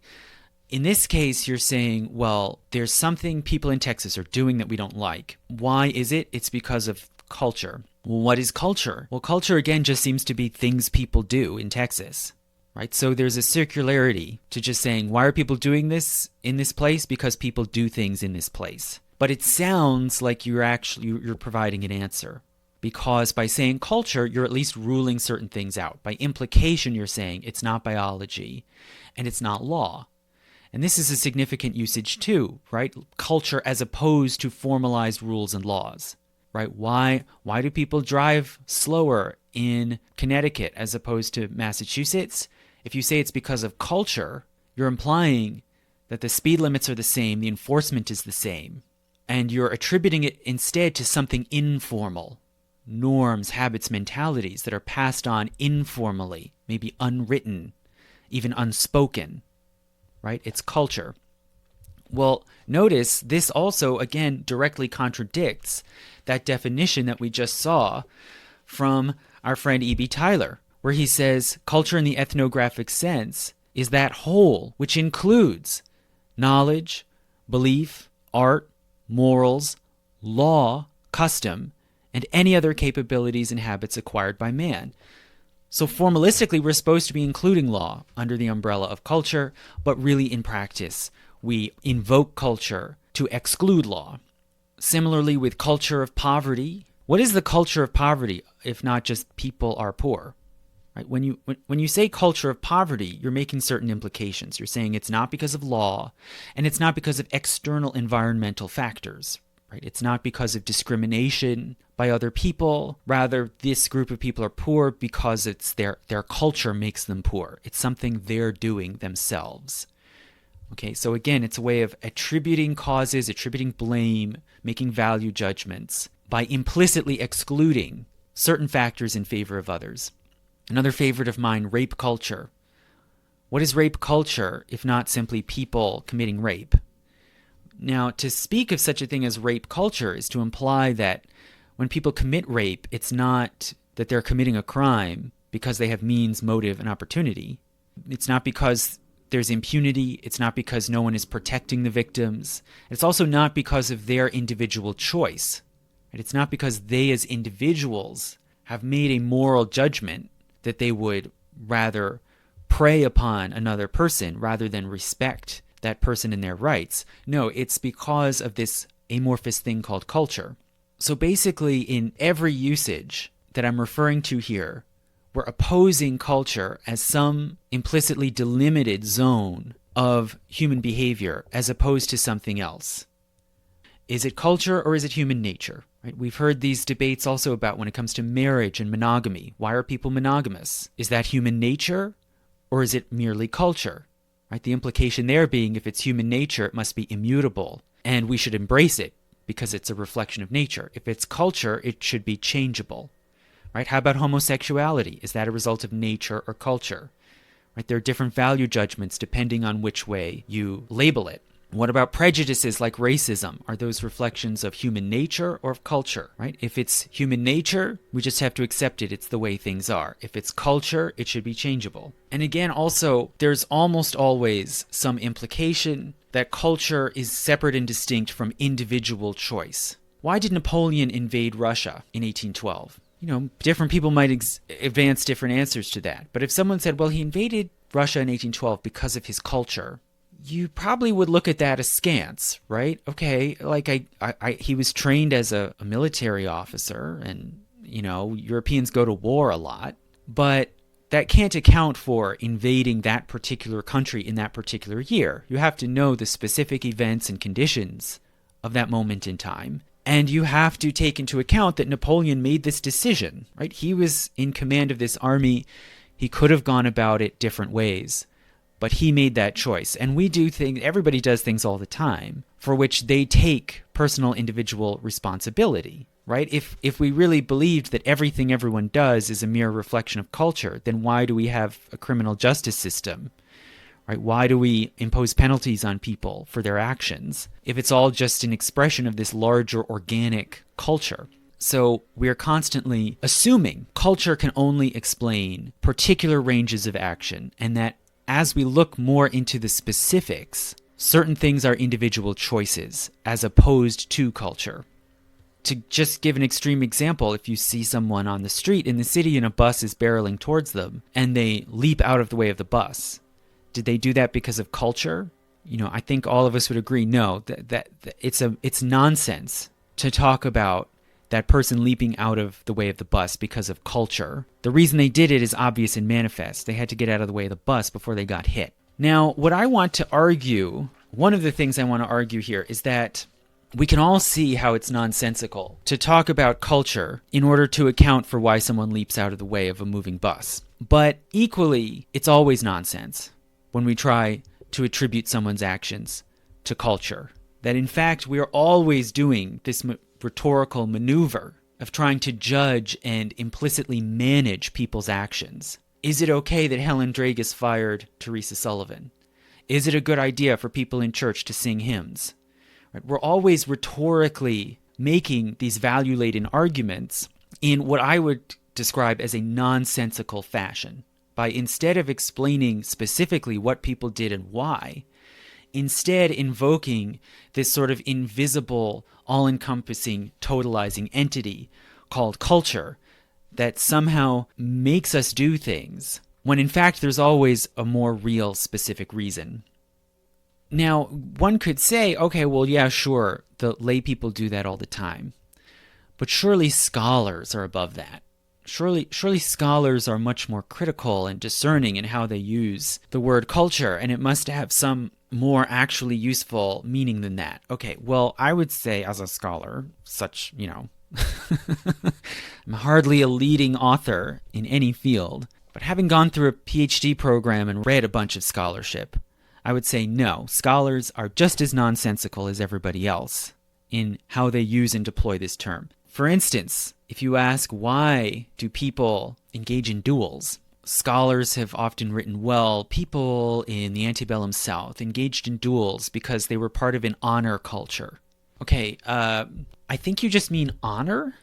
In this case, you're saying, well, there's something people in Texas are doing that we don't like. Why is it? It's because of culture. Well, what is culture? Well, culture, again, just seems to be things people do in Texas, right? So there's a circularity to just saying, why are people doing this in this place? Because people do things in this place. But it sounds like you're providing an answer. Because by saying culture, you're at least ruling certain things out. By implication, you're saying it's not biology and it's not law. And this is a significant usage too, right? Culture as opposed to formalized rules and laws, right? Why do people drive slower in Connecticut as opposed to Massachusetts? If you say it's because of culture, you're implying that the speed limits are the same, the enforcement is the same, and you're attributing it instead to something informal. Norms, habits, mentalities that are passed on informally, maybe unwritten, even unspoken, right? It's culture. Well, notice this also, again, directly contradicts that definition that we just saw from our friend E.B. Tyler, where he says culture in the ethnographic sense is that whole which includes knowledge, belief, art, morals, law, custom, and any other capabilities and habits acquired by man. So formalistically, we're supposed to be including law under the umbrella of culture, but really in practice, we invoke culture to exclude law. Similarly, with culture of poverty, what is the culture of poverty if not just people are poor? Right? When you say culture of poverty, you're making certain implications. You're saying it's not because of law, and it's not because of external environmental factors. Right? It's not because of discrimination by other people. Rather, this group of people are poor because it's their culture makes them poor. It's something they're doing themselves. Okay, so again, it's a way of attributing causes, attributing blame, making value judgments by implicitly excluding certain factors in favor of others. Another favorite of mine, rape culture. What is rape culture if not simply people committing rape? Now, to speak of such a thing as rape culture is to imply that when people commit rape, it's not that they're committing a crime because they have means, motive, and opportunity. It's not because there's impunity. It's not because no one is protecting the victims. It's also not because of their individual choice. It's not because they as individuals have made a moral judgment that they would rather prey upon another person rather than respect that person and their rights. No, it's because of this amorphous thing called culture. So basically, in every usage that I'm referring to here, we're opposing culture as some implicitly delimited zone of human behavior as opposed to something else. Is it culture or is it human nature? Right? We've heard these debates also about when it comes to marriage and monogamy. Why are people monogamous? Is that human nature or is it merely culture? Right? The implication there being if it's human nature, it must be immutable and we should embrace it because it's a reflection of nature. If it's culture, it should be changeable. Right? How about homosexuality? Is that a result of nature or culture? Right? There are different value judgments depending on which way you label it. What about prejudices like racism? Are those reflections of human nature or of culture? Right? If it's human nature, we just have to accept it. It's the way things are. If it's culture, it should be changeable. And again, also, there's almost always some implication that culture is separate and distinct from individual choice. Why did Napoleon invade Russia in 1812? Different people might advance different answers to that. But if someone said, well, he invaded Russia in 1812 because of his culture, you probably would look at that askance, right? Okay, like he was trained as a military officer and, Europeans go to war a lot, but that can't account for invading that particular country in that particular year. You have to know the specific events and conditions of that moment in time. And you have to take into account that Napoleon made this decision, right? He was in command of this army. He could have gone about it different ways, but he made that choice. And we do things, everybody does things all the time for which they take personal individual responsibility, right? If we really believed that everything everyone does is a mere reflection of culture, then why do we have a criminal justice system? Right? Why do we impose penalties on people for their actions if it's all just an expression of this larger organic culture? So we're constantly assuming culture can only explain particular ranges of action, and that as we look more into the specifics, certain things are individual choices as opposed to culture. To just give an extreme example, if you see someone on the street in the city and a bus is barreling towards them and they leap out of the way of the bus, did they do that because of culture? I think all of us would agree, no, that it's nonsense to talk about that person leaping out of the way of the bus because of culture. The reason they did it is obvious and manifest. They had to get out of the way of the bus before they got hit. Now, what I want to argue, one of the things I want to argue here is that we can all see how it's nonsensical to talk about culture in order to account for why someone leaps out of the way of a moving bus. But equally, it's always nonsense when we try to attribute someone's actions to culture. That in fact, we are always doing this rhetorical maneuver of trying to judge and implicitly manage people's actions. Is it okay that Helen Dragus fired Teresa Sullivan? Is it a good idea for people in church to sing hymns? Right? We're always rhetorically making these value-laden arguments in what I would describe as a nonsensical fashion. By instead of explaining specifically what people did and why, instead invoking this sort of invisible, all-encompassing, totalizing entity called culture that somehow makes us do things, when in fact there's always a more real, specific reason. Now, one could say, okay, well, yeah, sure, the lay people do that all the time. But surely scholars are above that. Surely scholars are much more critical and discerning in how they use the word culture, and it must have some more actually useful meaning than that. Okay, well, I would say as a scholar, I'm hardly a leading author in any field, but having gone through a PhD program and read a bunch of scholarship, I would say no, scholars are just as nonsensical as everybody else in how they use and deploy this term. For instance, if you ask why do people engage in duels, scholars have often written, well, people in the antebellum South engaged in duels because they were part of an honor culture. Okay, I think you just mean honor,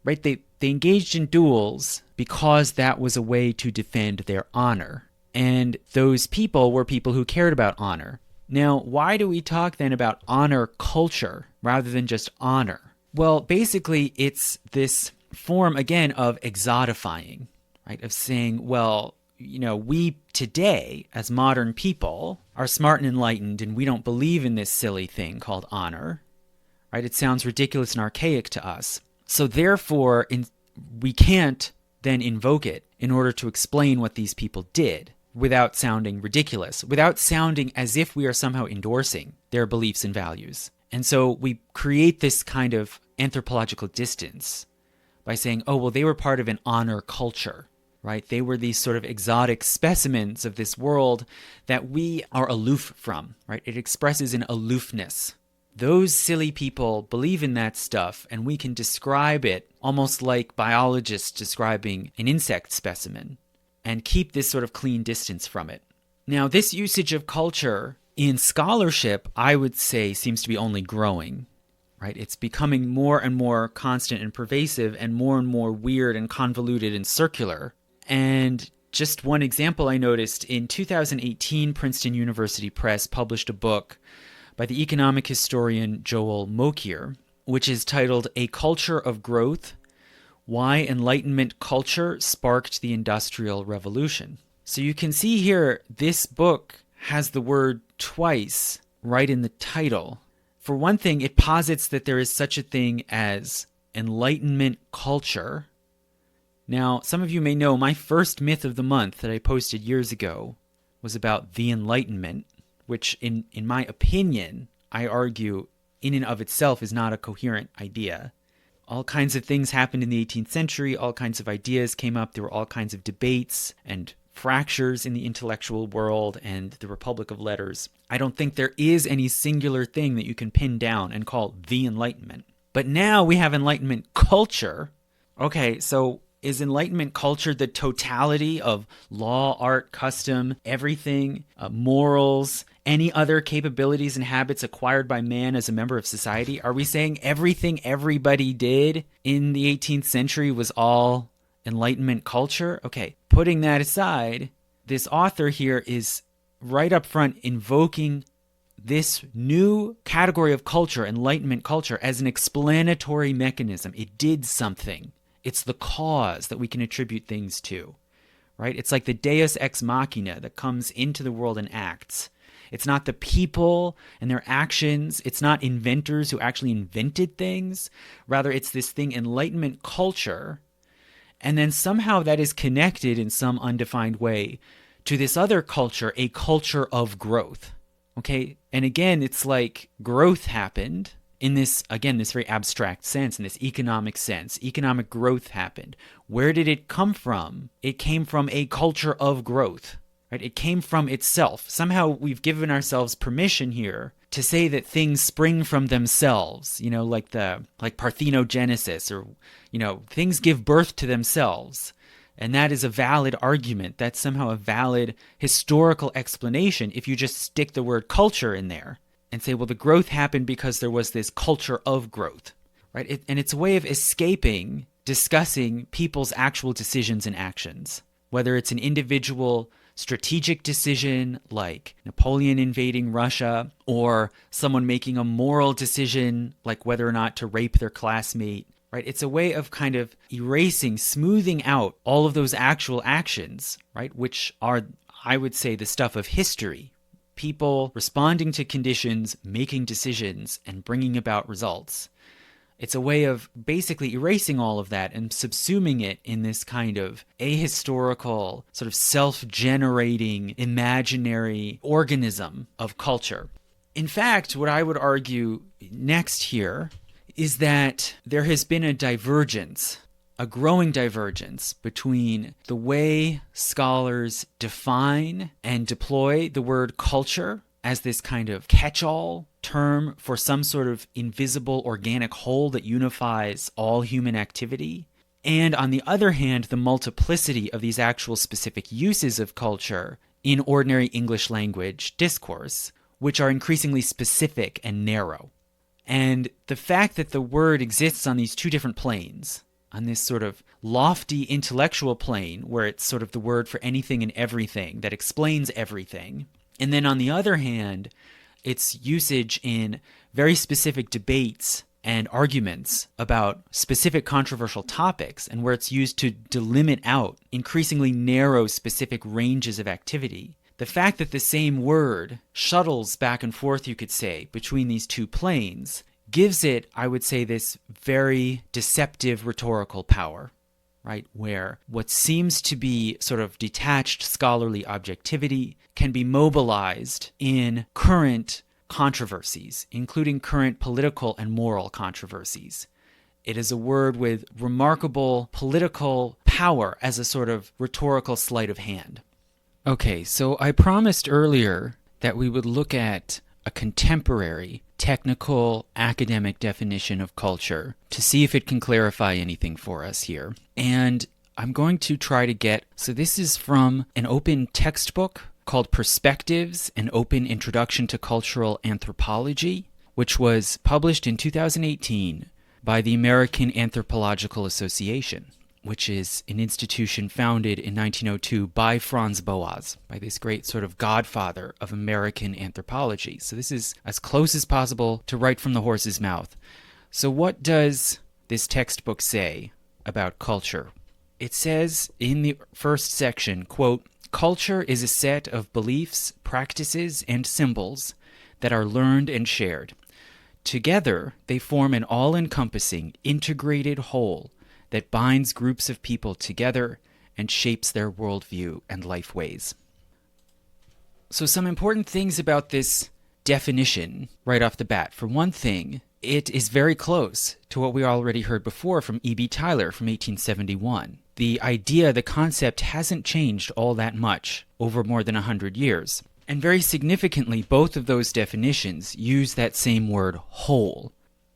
right? They engaged in duels because that was a way to defend their honor. And those people were people who cared about honor. Now, why do we talk then about honor culture rather than just honor? Well, basically, it's this form, again, of exotifying, right? Of saying, well, we today, as modern people, are smart and enlightened, and we don't believe in this silly thing called honor, right? It sounds ridiculous and archaic to us. So therefore, we can't then invoke it in order to explain what these people did without sounding ridiculous, without sounding as if we are somehow endorsing their beliefs and values. And so we create this kind of anthropological distance by saying, oh, well, they were part of an honor culture, right? They were these sort of exotic specimens of this world that we are aloof from, right? It expresses an aloofness. Those silly people believe in that stuff, and we can describe it almost like biologists describing an insect specimen and keep this sort of clean distance from it. Now, this usage of culture in scholarship, I would say, seems to be only growing, right? It's becoming more and more constant and pervasive and more weird and convoluted and circular. And just one example I noticed, in 2018, Princeton University Press published a book by the economic historian Joel Mokyr, which is titled A Culture of Growth: Why Enlightenment Culture Sparked the Industrial Revolution. So you can see here, this book has the word twice right in the title. For one thing, it posits that there is such a thing as Enlightenment culture. Now, some of you may know my first myth of the month that I posted years ago was about the Enlightenment, which in my opinion, I argue in and of itself is not a coherent idea. All kinds of things happened in the 18th century, all kinds of ideas came up, there were all kinds of debates and fractures in the intellectual world and the Republic of Letters. I don't think there is any singular thing that you can pin down and call the Enlightenment. But now we have Enlightenment culture. Okay, so is Enlightenment culture the totality of law, art, custom, everything, morals, any other capabilities and habits acquired by man as a member of society? Are we saying everything everybody did in the 18th century was all Enlightenment culture? Okay, putting that aside, this author here is right up front invoking this new category of culture, Enlightenment culture, as an explanatory mechanism. It did something. It's the cause that we can attribute things to, right? It's like the deus ex machina that comes into the world and acts. It's not the people and their actions. It's not inventors who actually invented things. Rather, it's this thing, Enlightenment culture. And then somehow that is connected in some undefined way to this other culture, a culture of growth. Okay? And again, it's like growth happened in this, again, this very abstract sense, in this economic sense. Economic growth happened. Where did it come from? It came from a culture of growth, right? It came from itself. Somehow we've given ourselves permission here to say that things spring from themselves, like parthenogenesis, or, things give birth to themselves. And that is a valid argument. That's somehow a valid historical explanation if you just stick the word culture in there and say, well, the growth happened because there was this culture of growth, right? And it's a way of escaping discussing people's actual decisions and actions, whether it's an individual strategic decision like Napoleon invading Russia, or someone making a moral decision like whether or not to rape their classmate, right? It's a way of kind of erasing, smoothing out all of those actual actions, right? Which are, I would say, the stuff of history. People responding to conditions, making decisions, and bringing about results. It's a way of basically erasing all of that and subsuming it in this kind of ahistorical, sort of self-generating, imaginary organism of culture. In fact, what I would argue next here is that there has been a divergence, a growing divergence between the way scholars define and deploy the word culture as this kind of catch-all term for some sort of invisible organic whole that unifies all human activity, and on the other hand, the multiplicity of these actual specific uses of culture in ordinary English language discourse, which are increasingly specific and narrow. And the fact that the word exists on these two different planes, on this sort of lofty intellectual plane where it's sort of the word for anything and everything that explains everything, and then on the other hand, its usage in very specific debates and arguments about specific controversial topics, and where it's used to delimit out increasingly narrow specific ranges of activity, the fact that the same word shuttles back and forth, you could say, between these two planes gives it, I would say, this very deceptive rhetorical power, right? Where what seems to be sort of detached scholarly objectivity can be mobilized in current controversies, including current political and moral controversies. It is a word with remarkable political power as a sort of rhetorical sleight of hand. Okay, so I promised earlier that we would look at a contemporary, technical, academic definition of culture to see if it can clarify anything for us here. And I'm going to try to get, so this is from an open textbook called Perspectives, an Open Introduction to Cultural Anthropology, which was published in 2018 by the American Anthropological Association, which is an institution founded in 1902 by Franz Boas, by this great sort of godfather of American anthropology. So this is as close as possible to right from the horse's mouth. So what does this textbook say about culture? It says in the first section, quote, "Culture is a set of beliefs, practices, and symbols that are learned and shared. Together, they form an all-encompassing, integrated whole that binds groups of people together and shapes their worldview and life ways." So some important things about this definition right off the bat. For one thing, it is very close to what we already heard before from E.B. Tylor from 1871. The idea, the concept hasn't changed all that much over more than 100 years. And very significantly, both of those definitions use that same word, whole.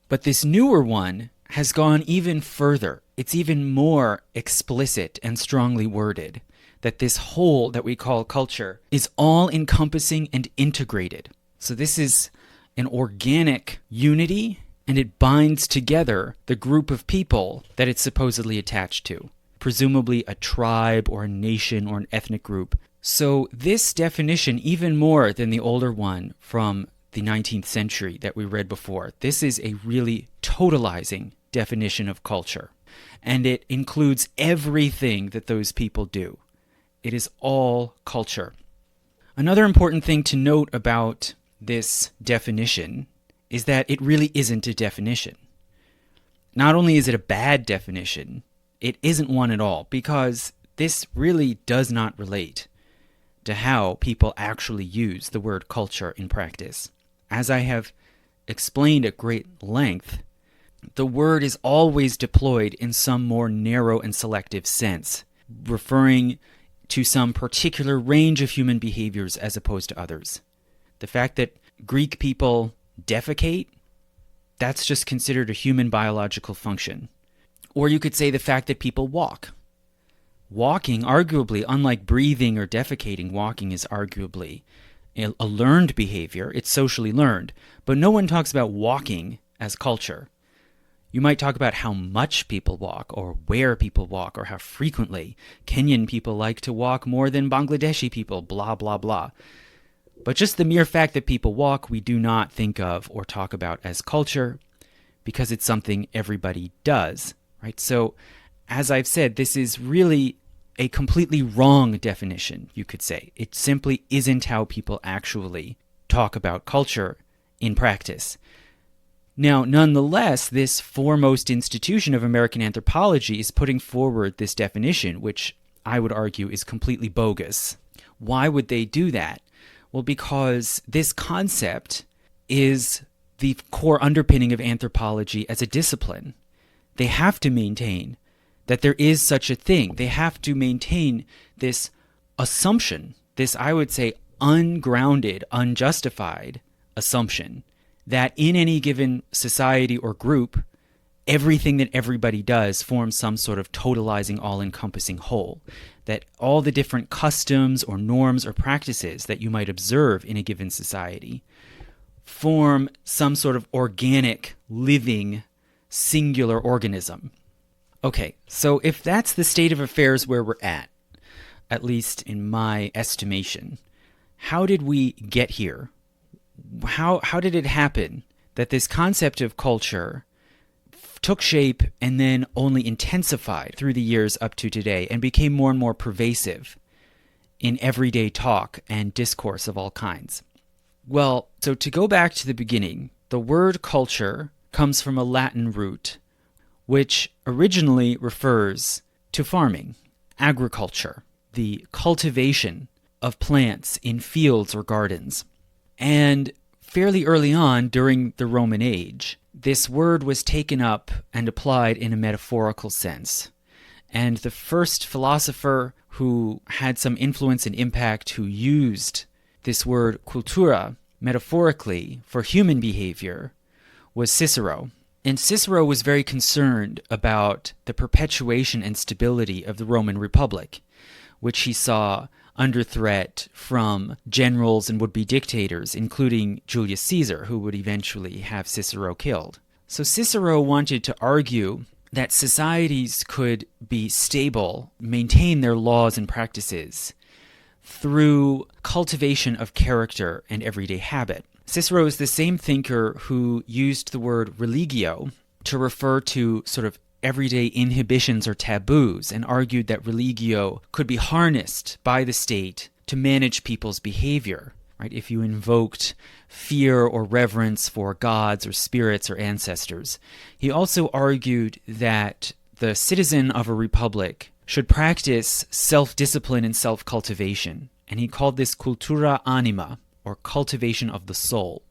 But this newer one has gone even further. It's even more explicit and strongly worded, that this whole that we call culture is all-encompassing and integrated. So this is an organic unity, and it binds together the group of people that it's supposedly attached to, presumably a tribe or a nation or an ethnic group. So this definition, even more than the older one from the 19th century that we read before, this is a really totalizing definition of culture. And it includes everything that those people do. It is all culture. Another important thing to note about this definition is that it really isn't a definition. Not only is it a bad definition, it isn't one at all, because this really does not relate to how people actually use the word culture in practice. As I have explained at great length, the word is always deployed in some more narrow and selective sense, referring to some particular range of human behaviors as opposed to others. The fact that Greek people defecate, that's just considered a human biological function. Or you could say the fact that people walk. Walking, arguably, unlike breathing or defecating, walking is arguably a learned behavior. It's socially learned. But no one talks about walking as culture. You might talk about how much people walk, or where people walk, or how frequently. Kenyan people like to walk more than Bangladeshi people, blah, blah, blah. But just the mere fact that people walk, we do not think of or talk about as culture, because it's something everybody does, right? So, as I've said, this is really a completely wrong definition, you could say. It simply isn't how people actually talk about culture in practice. Now, nonetheless, this foremost institution of American anthropology is putting forward this definition, which I would argue is completely bogus. Why would they do that? Well, because this concept is the core underpinning of anthropology as a discipline. They have to maintain that there is such a thing. They have to maintain this assumption, this, I would say, ungrounded, unjustified assumption that in any given society or group, everything that everybody does forms some sort of totalizing, all-encompassing whole. That all the different customs or norms or practices that you might observe in a given society form some sort of organic, living, singular organism. Okay, so if that's the state of affairs where we're at least in my estimation, how did we get here? How did it happen that this concept of culture took shape and then only intensified through the years up to today and became more and more pervasive in everyday talk and discourse of all kinds. Well, so to go back to the beginning, the word culture comes from a Latin root, which originally refers to farming, agriculture, the cultivation of plants in fields or gardens. And fairly early on, during the Roman age, this word was taken up and applied in a metaphorical sense. And the first philosopher who had some influence and impact, who used this word cultura metaphorically for human behavior, was Cicero. And Cicero was very concerned about the perpetuation and stability of the Roman Republic, which he saw under threat from generals and would-be dictators, including Julius Caesar, who would eventually have Cicero killed. So Cicero wanted to argue that societies could be stable, maintain their laws and practices through cultivation of character and everyday habit. Cicero is the same thinker who used the word religio to refer to sort of everyday inhibitions or taboos, and argued that religio could be harnessed by the state to manage people's behavior. Right? If you invoked fear or reverence for gods or spirits or ancestors. He also argued that the citizen of a republic should practice self-discipline and self-cultivation, and he called this cultura anima, or cultivation of the soul.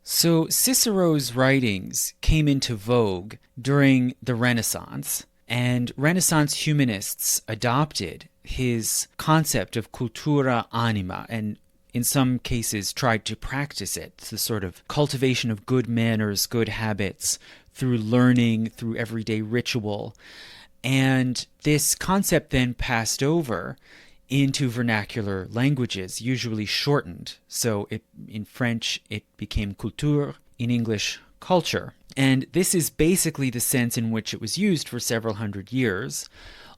So Cicero's writings came into vogue during the Renaissance, and Renaissance humanists adopted his concept of cultura anima and in some cases tried to practice it, the sort of cultivation of good manners, good habits, through learning, through everyday ritual. And this concept then passed over into vernacular languages, usually shortened. So in French, it became culture, in English, culture. And this is basically the sense in which it was used for several hundred years,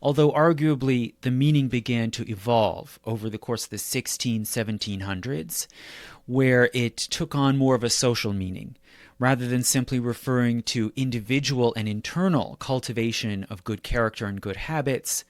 although arguably the meaning began to evolve over the course of the 1700s, where it took on more of a social meaning, rather than simply referring to individual and internal cultivation of good character and good habits.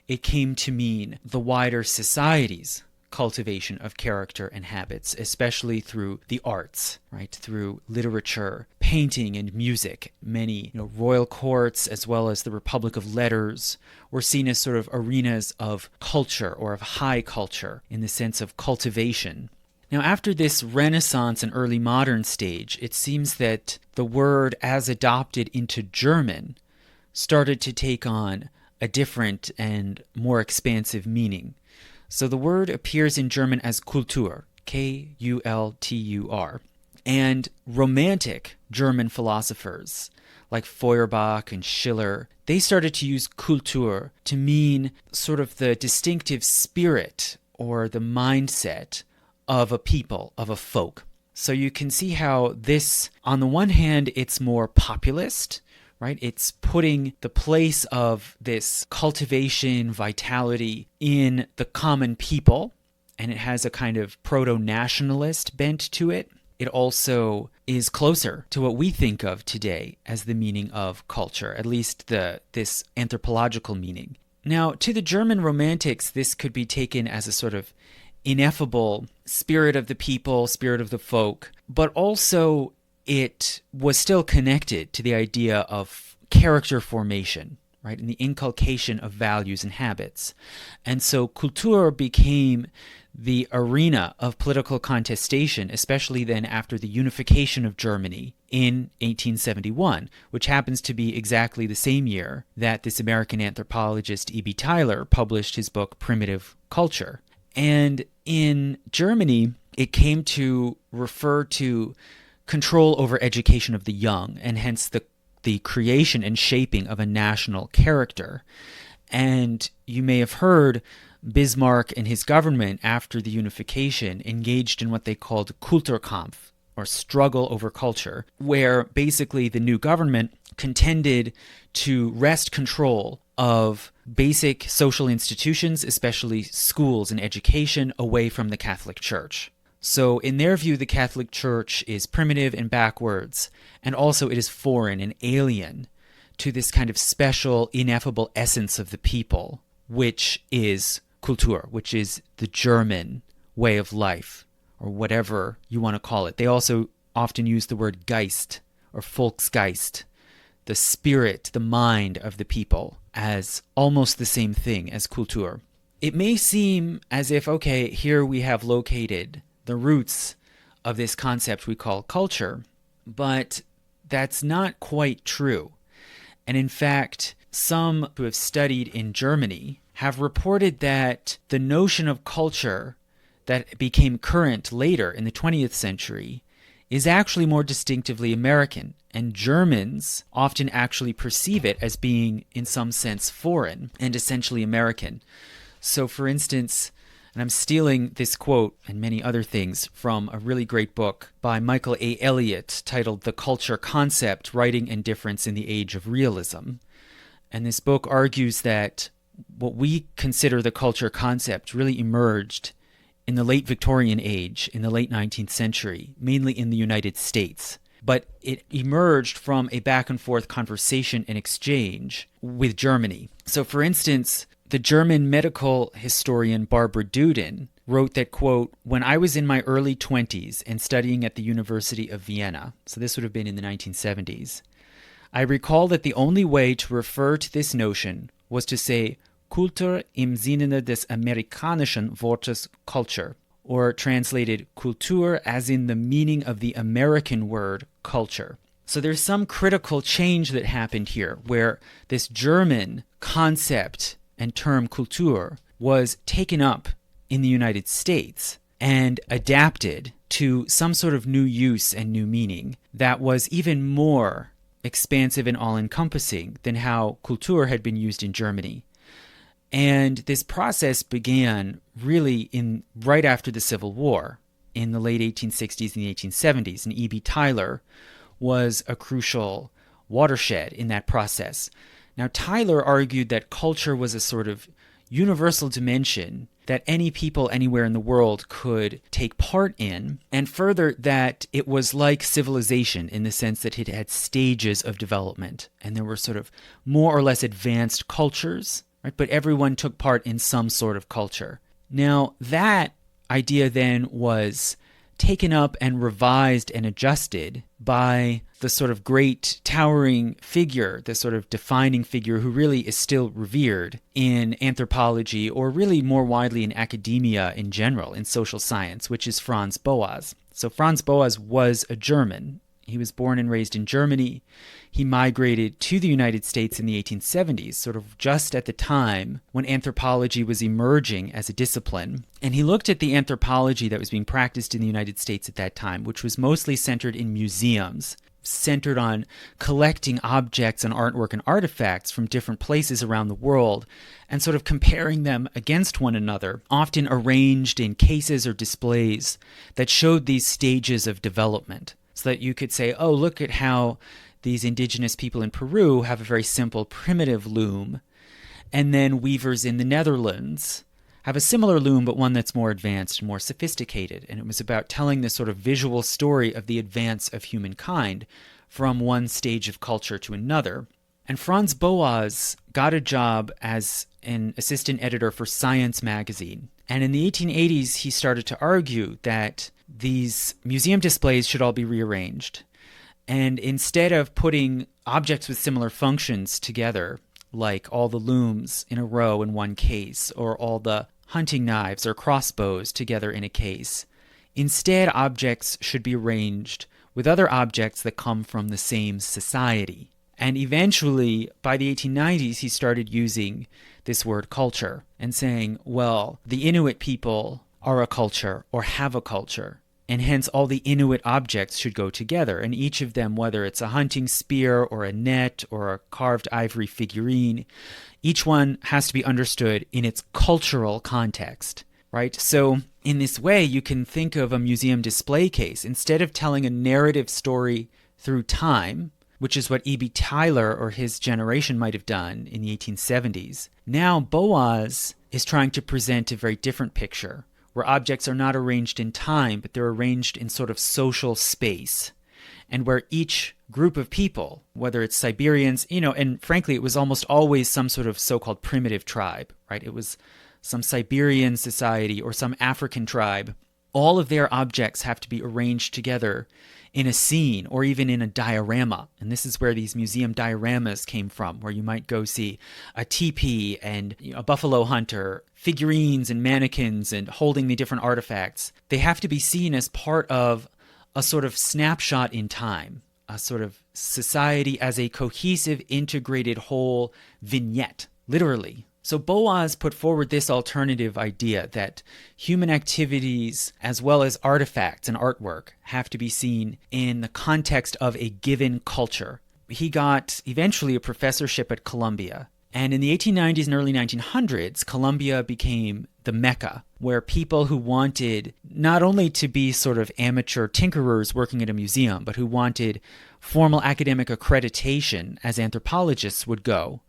It came to mean the wider society's cultivation of character and habits, especially through the arts, right? Through literature, painting, and music. Many royal courts, as well as the Republic of Letters, were seen as sort of arenas of culture or of high culture in the sense of cultivation. Now, after this Renaissance and early modern stage, it seems that the word, as adopted into German, started to take on a different and more expansive meaning. So the word appears in German as Kultur, Kultur, and Romantic German philosophers like Feuerbach and Schiller, they started to use Kultur to mean sort of the distinctive spirit or the mindset of a people, of a folk. So you can see how this, on the one hand, it's more populist, right? It's putting the place of this cultivation, vitality in the common people, and it has a kind of proto-nationalist bent to it. It also is closer to what we think of today as the meaning of culture, at least this anthropological meaning. Now, to the German Romantics, this could be taken as a sort of ineffable spirit of the people, spirit of the folk, but also it was still connected to the idea of character formation, right, and the inculcation of values and habits. And so Kultur became the arena of political contestation, especially then after the unification of Germany in 1871, which happens to be exactly the same year that this American anthropologist E.B. Tylor published his book Primitive Culture. And in Germany, it came to refer to control over education of the young, and hence the creation and shaping of a national character. And you may have heard Bismarck and his government, after the unification, engaged in what they called Kulturkampf, or struggle over culture, where basically the new government contended to wrest control of basic social institutions, especially schools and education, away from the Catholic Church. So in their view, the Catholic Church is primitive and backwards, and also it is foreign and alien to this kind of special, ineffable essence of the people, which is Kultur, which is the German way of life, or whatever you want to call it. They also often use the word Geist or Volksgeist, the spirit, the mind of the people, as almost the same thing as Kultur. It may seem as if, okay, here we have located the roots of this concept we call culture, but that's not quite true. And in fact, some who have studied in Germany have reported that the notion of culture that became current later in the 20th century is actually more distinctively American, and Germans often actually perceive it as being, in some sense, foreign and essentially American. So, for instance, and I'm stealing this quote and many other things from a really great book by Michael A. Elliott titled The Culture Concept, Writing and Difference in the Age of Realism. And this book argues that what we consider the culture concept really emerged in the late Victorian age, in the late 19th century, mainly in the United States. But it emerged from a back and forth conversation and exchange with Germany. So, for instance, the German medical historian Barbara Duden wrote that, quote, "When I was in my early 20s and studying at the University of Vienna," so this would have been in the 1970s, "I recall that the only way to refer to this notion was to say Kultur im Sinne des amerikanischen Wortes Culture, or translated Kultur as in the meaning of the American word culture." So there's some critical change that happened here, where this German concept and term Kultur was taken up in the United States and adapted to some sort of new use and new meaning that was even more expansive and all-encompassing than how Kultur had been used in Germany. And this process began really right after the Civil War, in the late 1860s and the 1870s, and E.B. Tyler was a crucial watershed in that process. Now, Tyler argued that culture was a sort of universal dimension that any people anywhere in the world could take part in, and further that it was like civilization in the sense that it had stages of development, and there were sort of more or less advanced cultures, right? But everyone took part in some sort of culture. Now, that idea then was taken up and revised and adjusted by the sort of great towering figure, the sort of defining figure who really is still revered in anthropology, or really more widely in academia in general, in social science, which is Franz Boas. So Franz Boas was a German. He was born and raised in Germany. He migrated to the United States in the 1870s, sort of just at the time when anthropology was emerging as a discipline. And he looked at the anthropology that was being practiced in the United States at that time, which was mostly centered in museums, centered on collecting objects and artwork and artifacts from different places around the world and sort of comparing them against one another, often arranged in cases or displays that showed these stages of development. So that you could say, oh, look at how these indigenous people in Peru have a very simple, primitive loom. And then weavers in the Netherlands have a similar loom, but one that's more advanced and more sophisticated. And it was about telling this sort of visual story of the advance of humankind from one stage of culture to another. And Franz Boas got a job as an assistant editor for Science magazine. And in the 1880s, he started to argue that these museum displays should all be rearranged. And instead of putting objects with similar functions together, like all the looms in a row in one case, or all the hunting knives or crossbows together in a case, instead objects should be arranged with other objects that come from the same society. And eventually, by the 1890s, he started using this word culture and saying, well, the Inuit people are a culture or have a culture, and hence all the Inuit objects should go together, and each of them, whether it's a hunting spear or a net or a carved ivory figurine, each one has to be understood in its cultural context, right? So in this way, you can think of a museum display case, instead of telling a narrative story through time, which is what E.B. Tyler or his generation might have done in the 1870s. Now Boas is trying to present a very different picture, where objects are not arranged in time, but they're arranged in sort of social space. and where each group of people, whether it's Siberians, and frankly, it was almost always some sort of so-called primitive tribe, right? It was some Siberian society or some African tribe. All of their objects have to be arranged together in a scene or even in a diorama. And this is where these museum dioramas came from, where you might go see a teepee and a buffalo hunter, figurines and mannequins and holding the different artifacts. They have to be seen as part of a sort of snapshot in time, a sort of society as a cohesive, integrated whole vignette, literally. So Boas put forward this alternative idea that human activities as well as artifacts and artwork have to be seen in the context of a given culture. He got eventually a professorship at Columbia. And in the 1890s and early 1900s, Columbia became the Mecca, where people who wanted not only to be sort of amateur tinkerers working at a museum, but who wanted formal academic accreditation as anthropologists would go.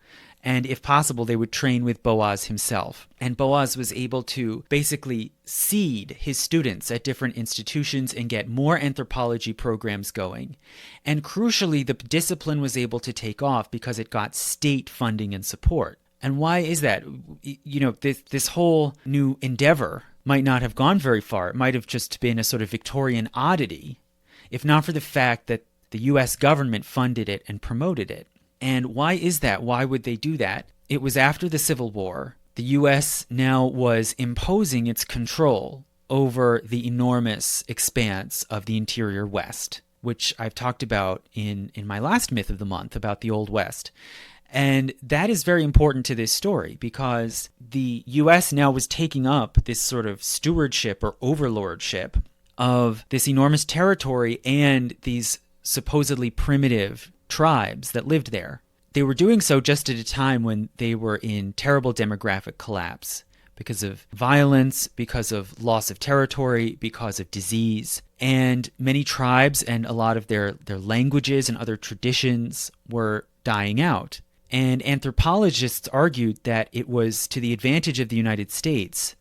And if possible, they would train with Boas himself. And Boas was able to basically seed his students at different institutions and get more anthropology programs going. And crucially, the discipline was able to take off because it got state funding and support. And why is that? This whole new endeavor might not have gone very far. It might have just been a sort of Victorian oddity, if not for the fact that the U.S. government funded it and promoted it. And why is that? Why would they do that? It was after the Civil War. The U.S. now was imposing its control over the enormous expanse of the interior West, which I've talked about in my last myth of the month about the Old West. And that is very important to this story because the U.S. now was taking up this sort of stewardship or overlordship of this enormous territory and these supposedly primitive tribes that lived there. They were doing so just at a time when they were in terrible demographic collapse because of violence, because of loss of territory, because of disease. And many tribes and a lot of their languages and other traditions were dying out. And anthropologists argued that it was to the advantage of the United States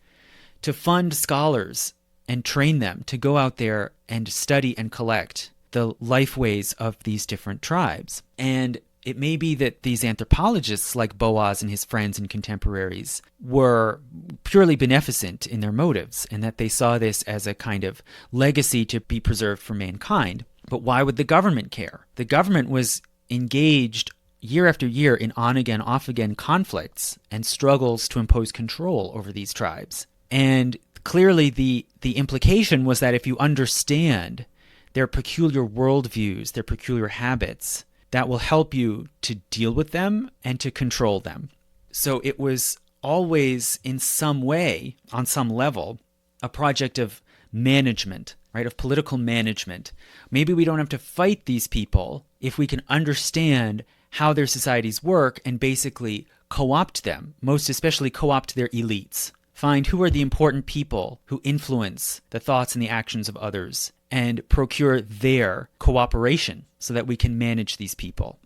to fund scholars and train them to go out there and study and collect the lifeways of these different tribes. And it may be that these anthropologists like Boas and his friends and contemporaries were purely beneficent in their motives and that they saw this as a kind of legacy to be preserved for mankind. But why would the government care? The government was engaged year after year in on-again, off-again conflicts and struggles to impose control over these tribes. And clearly the implication was that if you understand their peculiar worldviews, their peculiar habits, that will help you to deal with them and to control them. So it was always in some way, on some level, a project of management, right? Of political management. Maybe we don't have to fight these people if we can understand how their societies work and basically co-opt them, most especially co-opt their elites. Find who are the important people who influence the thoughts and the actions of others and procure their cooperation so that we can manage these people.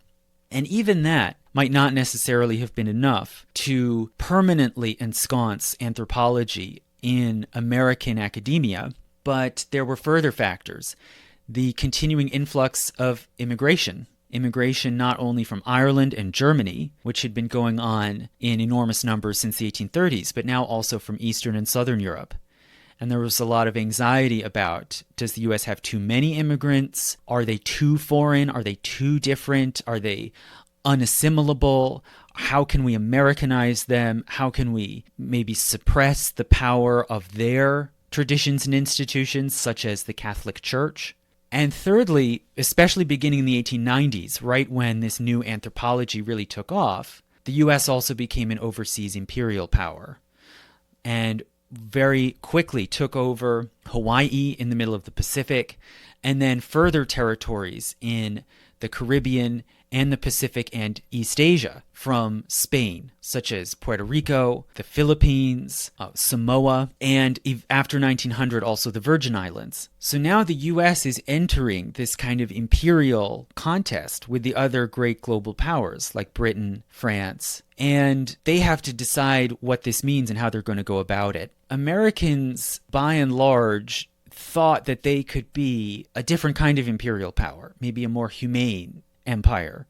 And even that might not necessarily have been enough to permanently ensconce anthropology in American academia, but there were further factors. The continuing influx of immigration not only from Ireland and Germany, which had been going on in enormous numbers since the 1830s, but now also from Eastern and Southern Europe. And there was a lot of anxiety about, does the U.S. have too many immigrants? Are they too foreign? Are they too different? Are they unassimilable? How can we Americanize them? How can we maybe suppress the power of their traditions and institutions, such as the Catholic Church? And thirdly, especially beginning in the 1890s, right when this new anthropology really took off, the U.S. also became an overseas imperial power. And very quickly took over Hawaii in the middle of the Pacific, and then further territories in the Caribbean and the Pacific and East Asia from Spain, such as Puerto Rico, the Philippines, Samoa, and after 1900 also the Virgin Islands. So now the U.S. is entering this kind of imperial contest with the other great global powers like Britain, France, and they have to decide what this means and how they're going to go about it. Americans, by and large, thought that they could be a different kind of imperial power, maybe a more humane empire,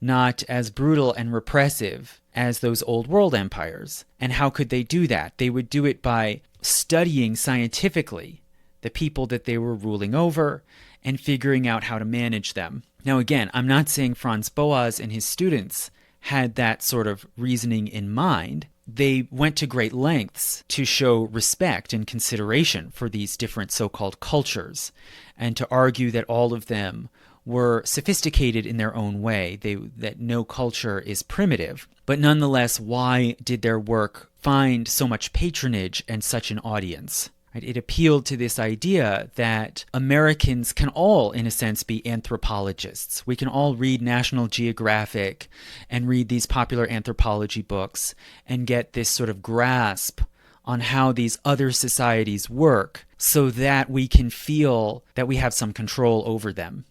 not as brutal and repressive as those old world empires. And how could they do that? They would do it by studying scientifically the people that they were ruling over and figuring out how to manage them. Now, again, I'm not saying Franz Boas and his students had that sort of reasoning in mind. They went to great lengths to show respect and consideration for these different so-called cultures and to argue that all of them were sophisticated in their own way, that no culture is primitive. But nonetheless, why did their work find so much patronage and such an audience? It appealed to this idea that Americans can all, in a sense, be anthropologists. We can all read National Geographic and read these popular anthropology books and get this sort of grasp on how these other societies work so that we can feel that we have some control over them.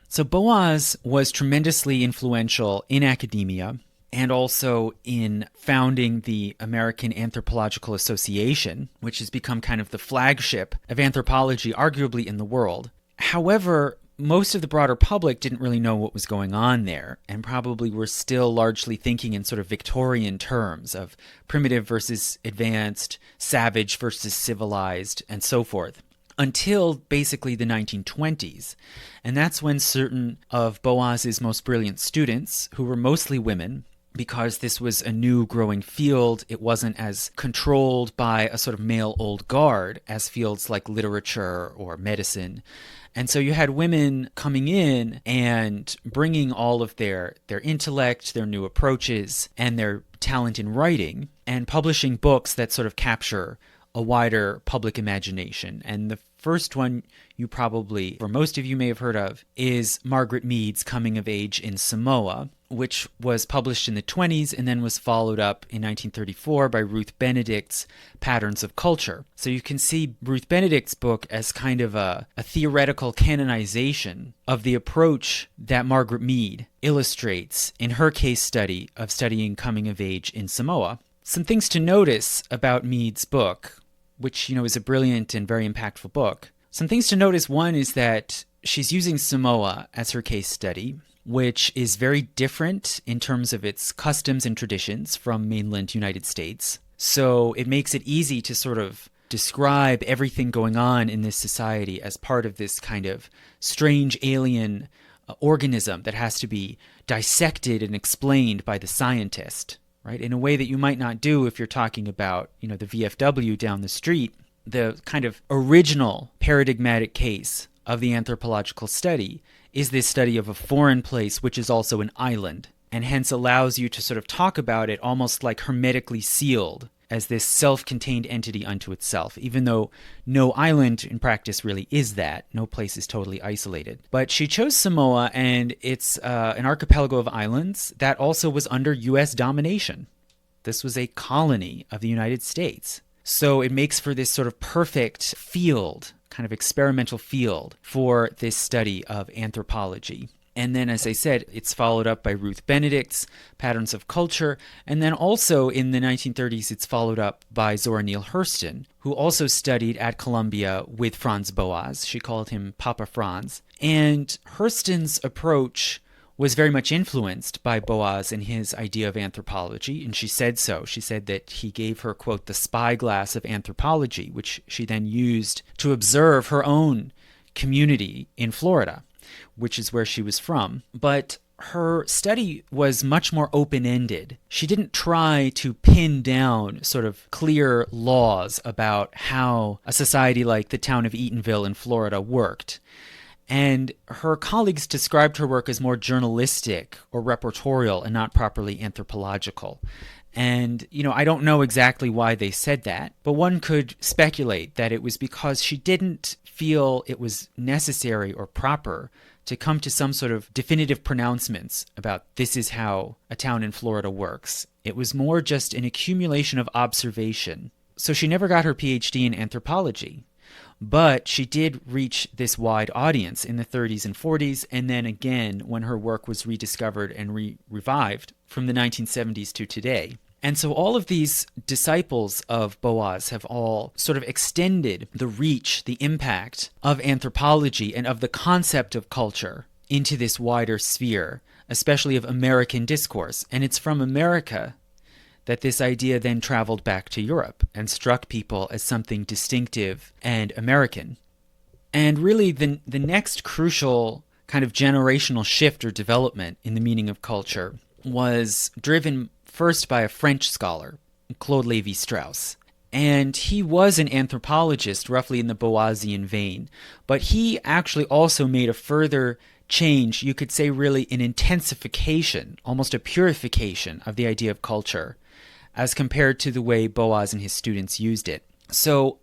So Boas was tremendously influential in academia and also in founding the American Anthropological Association, which has become kind of the flagship of anthropology, arguably in the world. However, most of the broader public didn't really know what was going on there and probably were still largely thinking in sort of Victorian terms of primitive versus advanced, savage versus civilized, and so forth, until basically the 1920s. And that's when certain of Boas's most brilliant students, who were mostly women, because this was a new growing field, it wasn't as controlled by a sort of male old guard as fields like literature or medicine. And so you had women coming in and bringing all of their intellect, their new approaches, and their talent in writing, and publishing books that sort of capture a wider public imagination. And the first one you probably, or most of you may have heard of, is Margaret Mead's Coming of Age in Samoa, which was published in the 20s and then was followed up in 1934 by Ruth Benedict's Patterns of Culture. So you can see Ruth Benedict's book as kind of a theoretical canonization of the approach that Margaret Mead illustrates in her case study of studying coming of age in Samoa. Some things to notice about Mead's book, which, is a brilliant and very impactful book. Some things to notice. One is that she's using Samoa as her case study, which is very different in terms of its customs and traditions from mainland United States. So it makes it easy to sort of describe everything going on in this society as part of this kind of strange alien organism that has to be dissected and explained by the scientist, right? In a way that you might not do if you're talking about, the VFW down the street. The kind of original paradigmatic case of the anthropological study is this study of a foreign place, which is also an island, and hence allows you to sort of talk about it almost like hermetically sealed as this self-contained entity unto itself, even though no island in practice really is that. No place is totally isolated. But she chose Samoa, and it's an archipelago of islands that also was under U.S. domination. This was a colony of the United States. So it makes for this sort of perfect field, kind of experimental field for this study of anthropology. And then, as I said, it's followed up by Ruth Benedict's Patterns of Culture. And then also in the 1930s, it's followed up by Zora Neale Hurston, who also studied at Columbia with Franz Boas. She called him Papa Franz. And Hurston's approach was very much influenced by Boas and his idea of anthropology, and she said so. She said that he gave her, quote, the spyglass of anthropology, which she then used to observe her own community in Florida, which is where she was from. But her study was much more open-ended. She didn't try to pin down sort of clear laws about how a society like the town of Eatonville in Florida worked. And her colleagues described her work as more journalistic or reportorial and not properly anthropological. And, I don't know exactly why they said that, but one could speculate that it was because she didn't feel it was necessary or proper to come to some sort of definitive pronouncements about this is how a town in Florida works. It was more just an accumulation of observation. So she never got her PhD in anthropology. But she did reach this wide audience in the 30s and 40s, and then again when her work was rediscovered and revived from the 1970s to today. And so all of these disciples of Boaz have all sort of extended the reach, the impact of anthropology and of the concept of culture into this wider sphere, especially of American discourse. And it's from America that this idea then traveled back to Europe and struck people as something distinctive and American. And really the next crucial kind of generational shift or development in the meaning of culture was driven first by a French scholar, Claude Levi-Strauss. And he was an anthropologist roughly in the Boasian vein, but he actually also made a further change, you could say really an intensification, almost a purification of the idea of culture as compared to the way Boaz and his students used it. So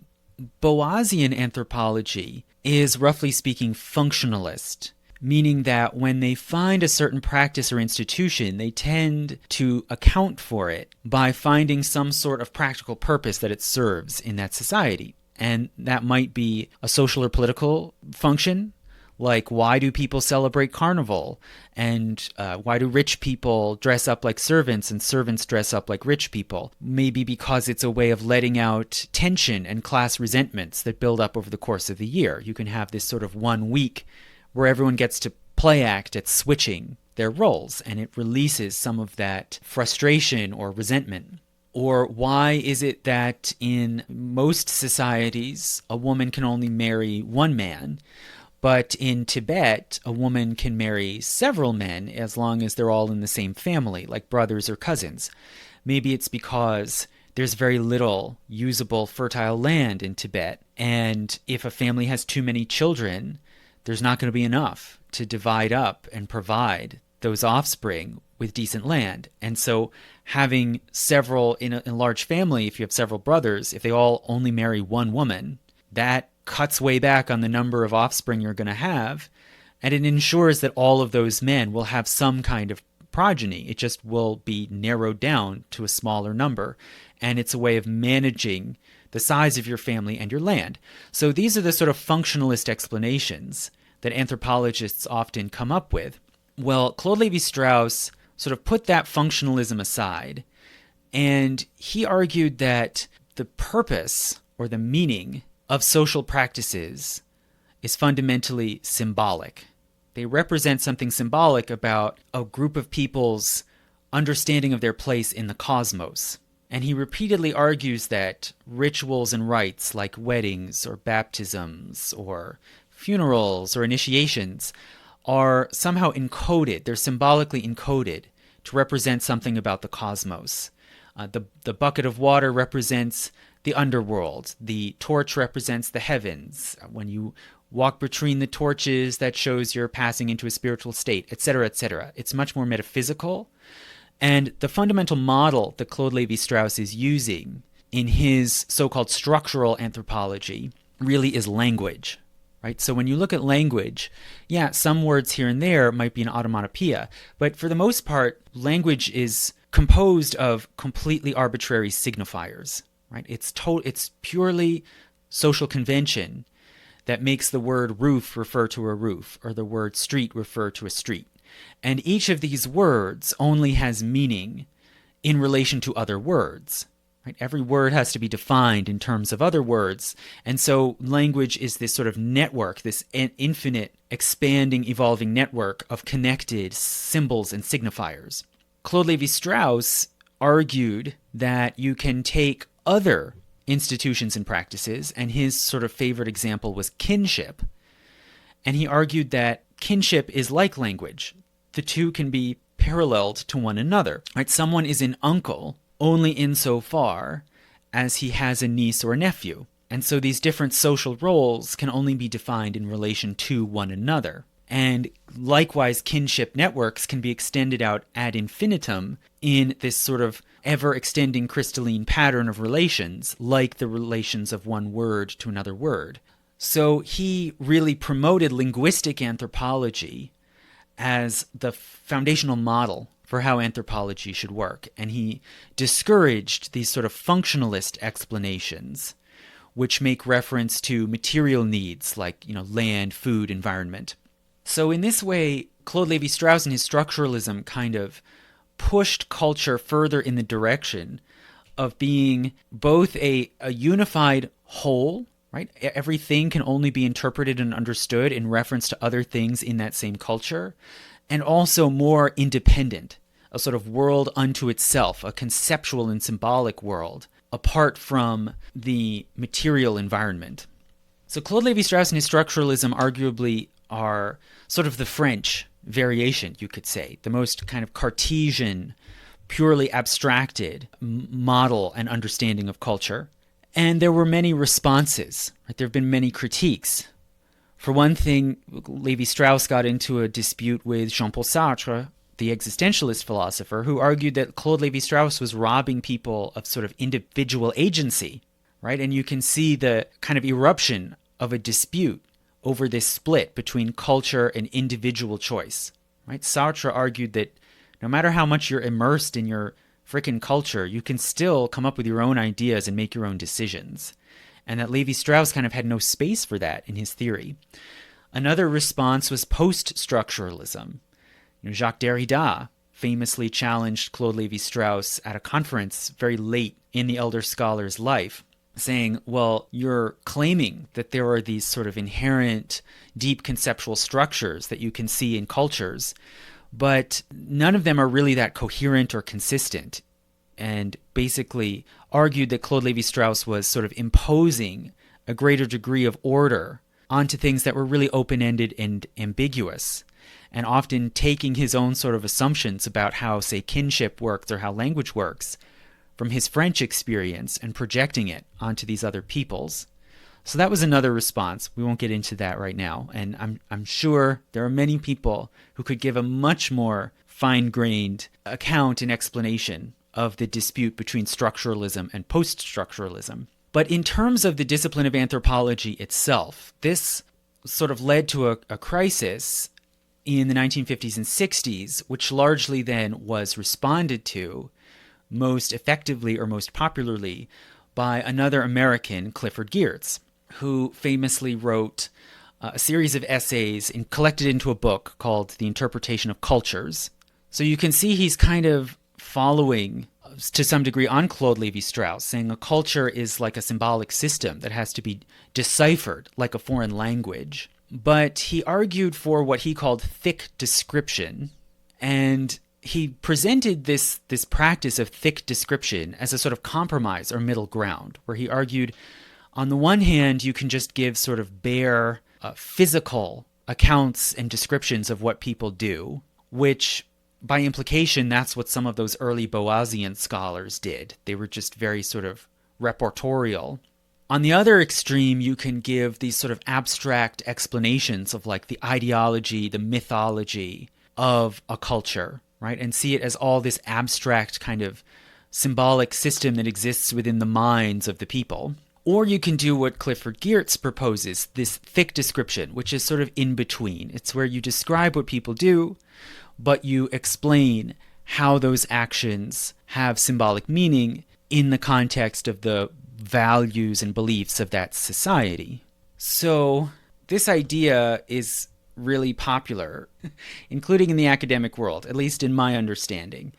Boasian anthropology is roughly speaking functionalist, meaning that when they find a certain practice or institution, they tend to account for it by finding some sort of practical purpose that it serves in that society. And that might be a social or political function, like why do people celebrate Carnival? And why do rich people dress up like servants and servants dress up like rich people? Maybe because it's a way of letting out tension and class resentments that build up over the course of the year. You can have this sort of 1 week where everyone gets to play act at switching their roles, and it releases some of that frustration or resentment. Or why is it that in most societies a woman can only marry one man, but in Tibet a woman can marry several men as long as they're all in the same family, like brothers or cousins? Maybe it's because there's very little usable fertile land in Tibet, and if a family has too many children, there's not going to be enough to divide up and provide those offspring with decent land. And so having several, in a large family, if you have several brothers, if they all only marry one woman, that cuts way back on the number of offspring you're going to have, and it ensures that all of those men will have some kind of progeny. It just will be narrowed down to a smaller number, and it's a way of managing the size of your family and your land. So these are the sort of functionalist explanations that anthropologists often come up with. Well, Claude Levi-Strauss sort of put that functionalism aside, and he argued that the purpose or the meaning of social practices is fundamentally symbolic. They represent something symbolic about a group of people's understanding of their place in the cosmos. And he repeatedly argues that rituals and rites like weddings or baptisms or funerals or initiations are somehow encoded. They're symbolically encoded to represent something about the cosmos. The bucket of water represents the underworld. The torch represents the heavens. When you walk between the torches, that shows you're passing into a spiritual state, etc., etc. It's much more metaphysical. And the fundamental model that Claude Levi-Strauss is using in his so-called structural anthropology really is language, right? So when you look at language, yeah, some words here and there might be an automatopoeia, but for the most part, language is composed of completely arbitrary signifiers, right? It's purely social convention that makes the word roof refer to a roof, or the word street refer to a street. And each of these words only has meaning in relation to other words. Right? Every word has to be defined in terms of other words. And so language is this sort of network, this infinite, expanding, evolving network of connected symbols and signifiers. Claude Levi-Strauss argued that you can take other institutions and practices, and his sort of favorite example was kinship. And he argued that kinship is like language. The two can be paralleled to one another. Right? Someone is an uncle only insofar as he has a niece or a nephew. And so these different social roles can only be defined in relation to one another. And likewise, kinship networks can be extended out ad infinitum in this sort of ever-extending crystalline pattern of relations, like the relations of one word to another word. So he really promoted linguistic anthropology as the foundational model for how anthropology should work. And he discouraged these sort of functionalist explanations, which make reference to material needs like, land, food, environment. So in this way, Claude Levi-Strauss and his structuralism kind of pushed culture further in the direction of being both a unified whole, right? Everything can only be interpreted and understood in reference to other things in that same culture, and also more independent, a sort of world unto itself, a conceptual and symbolic world, apart from the material environment. So Claude Lévi-Strauss and his structuralism arguably are sort of the French variation, you could say, the most kind of Cartesian, purely abstracted model and understanding of culture. And there were many responses. Right? There have been many critiques. For one thing, Lévi-Strauss got into a dispute with Jean-Paul Sartre, the existentialist philosopher, who argued that Claude Lévi-Strauss was robbing people of sort of individual agency, right? And you can see the kind of eruption of a dispute over this split between culture and individual choice, right? Sartre argued that no matter how much you're immersed in your frickin' culture, you can still come up with your own ideas and make your own decisions. And that Lévi-Strauss kind of had no space for that in his theory. Another response was post-structuralism. Jacques Derrida famously challenged Claude Lévi-Strauss at a conference very late in the elder scholar's life, saying, well, you're claiming that there are these sort of inherent deep conceptual structures that you can see in cultures, but none of them are really that coherent or consistent, and basically argued that Claude Lévi-Strauss was sort of imposing a greater degree of order onto things that were really open-ended and ambiguous, and often taking his own sort of assumptions about how, say, kinship works or how language works from his French experience and projecting it onto these other peoples. So that was another response. We won't get into that right now. And I'm sure there are many people who could give a much more fine-grained account and explanation of the dispute between structuralism and post-structuralism. But in terms of the discipline of anthropology itself, this sort of led to a crisis in the 1950s and 60s, which largely then was responded to most effectively or most popularly by another American, Clifford Geertz, who famously wrote a series of essays and collected into a book called The Interpretation of Cultures. So you can see he's kind of following, to some degree, on Claude Lévi-Strauss, saying a culture is like a symbolic system that has to be deciphered like a foreign language. But he argued for what he called thick description, and he presented this practice of thick description as a sort of compromise or middle ground, where he argued, on the one hand, you can just give sort of bare physical accounts and descriptions of what people do, which by implication, that's what some of those early Boasian scholars did. They were just very sort of reportorial. On the other extreme, you can give these sort of abstract explanations of like the ideology, the mythology of a culture, right? And see it as all this abstract kind of symbolic system that exists within the minds of the people. Or you can do what Clifford Geertz proposes, this thick description, which is sort of in between. It's where you describe what people do, but you explain how those actions have symbolic meaning in the context of the values and beliefs of that society. So this idea is really popular, including in the academic world, at least in my understanding.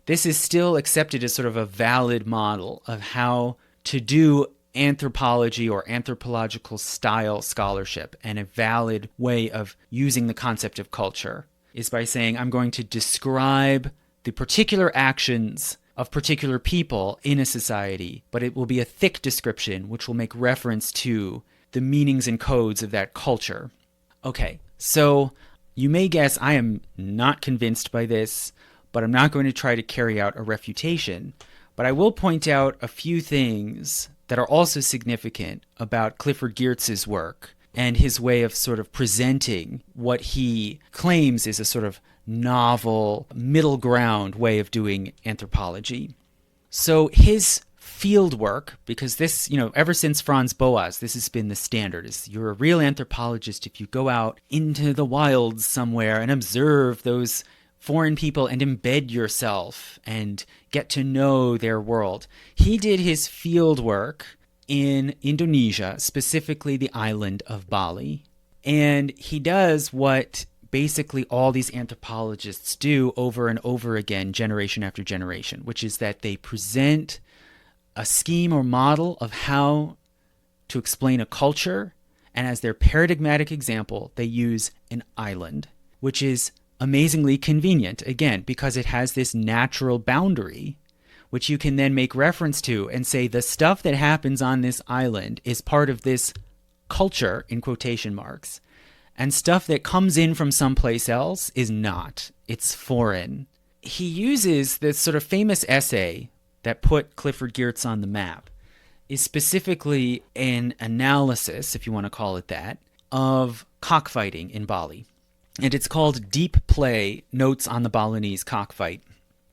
This is still accepted as sort of a valid model of how to do anthropology or anthropological style scholarship, and a valid way of using the concept of culture is by saying, I'm going to describe the particular actions of particular people in a society, but it will be a thick description which will make reference to the meanings and codes of that culture. Okay, so you may guess I am not convinced by this, but I'm not going to try to carry out a refutation. But I will point out a few things that are also significant about Clifford Geertz's work and his way of sort of presenting what he claims is a sort of novel, middle ground way of doing anthropology. So his field work, because this, ever since Franz Boas, this has been the standard, is you're a real anthropologist if you go out into the wilds somewhere and observe those foreign people and embed yourself and get to know their world. He did his field work in Indonesia, specifically the island of Bali. And he does what basically all these anthropologists do over and over again, generation after generation, which is that they present a scheme or model of how to explain a culture, and as their paradigmatic example, they use an island, which is amazingly convenient, again, because it has this natural boundary, which you can then make reference to and say the stuff that happens on this island is part of this culture, in quotation marks, and stuff that comes in from someplace else is not. It's foreign. He uses this sort of famous essay that put Clifford Geertz on the map, is specifically an analysis, if you want to call it that, of cockfighting in Bali. And it's called Deep Play, Notes on the Balinese Cockfight.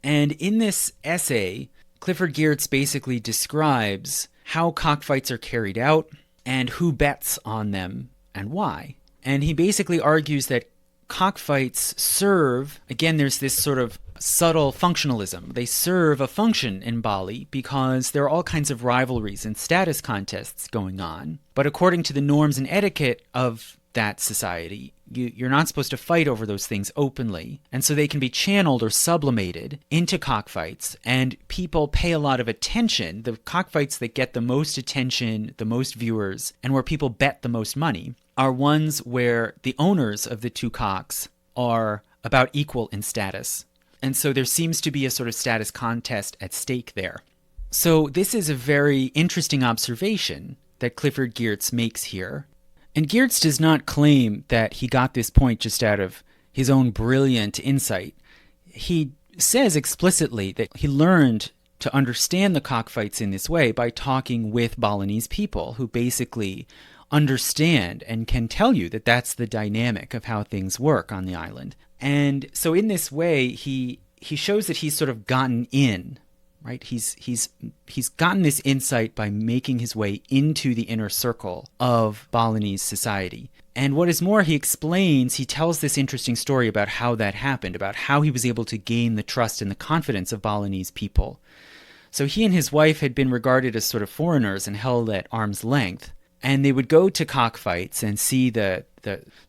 And in this essay, Clifford Geertz basically describes how cockfights are carried out and who bets on them and why. And he basically argues that cockfights serve, again, there's this sort of subtle functionalism. They serve a function in Bali because there are all kinds of rivalries and status contests going on. But according to the norms and etiquette of that society, you're not supposed to fight over those things openly. And so they can be channeled or sublimated into cockfights, and people pay a lot of attention. The cockfights that get the most attention, the most viewers, and where people bet the most money are ones where the owners of the two cocks are about equal in status. And so there seems to be a sort of status contest at stake there. So this is a very interesting observation that Clifford Geertz makes here. And Geertz does not claim that he got this point just out of his own brilliant insight. He says explicitly that he learned to understand the cockfights in this way by talking with Balinese people who basically understand and can tell you that that's the dynamic of how things work on the island. And so in this way, he shows that he's sort of gotten in, right? He's gotten this insight by making his way into the inner circle of Balinese society. And what is more, he tells this interesting story about how that happened, about how he was able to gain the trust and the confidence of Balinese people. So he and his wife had been regarded as sort of foreigners and held at arm's length. And they would go to cockfights and see the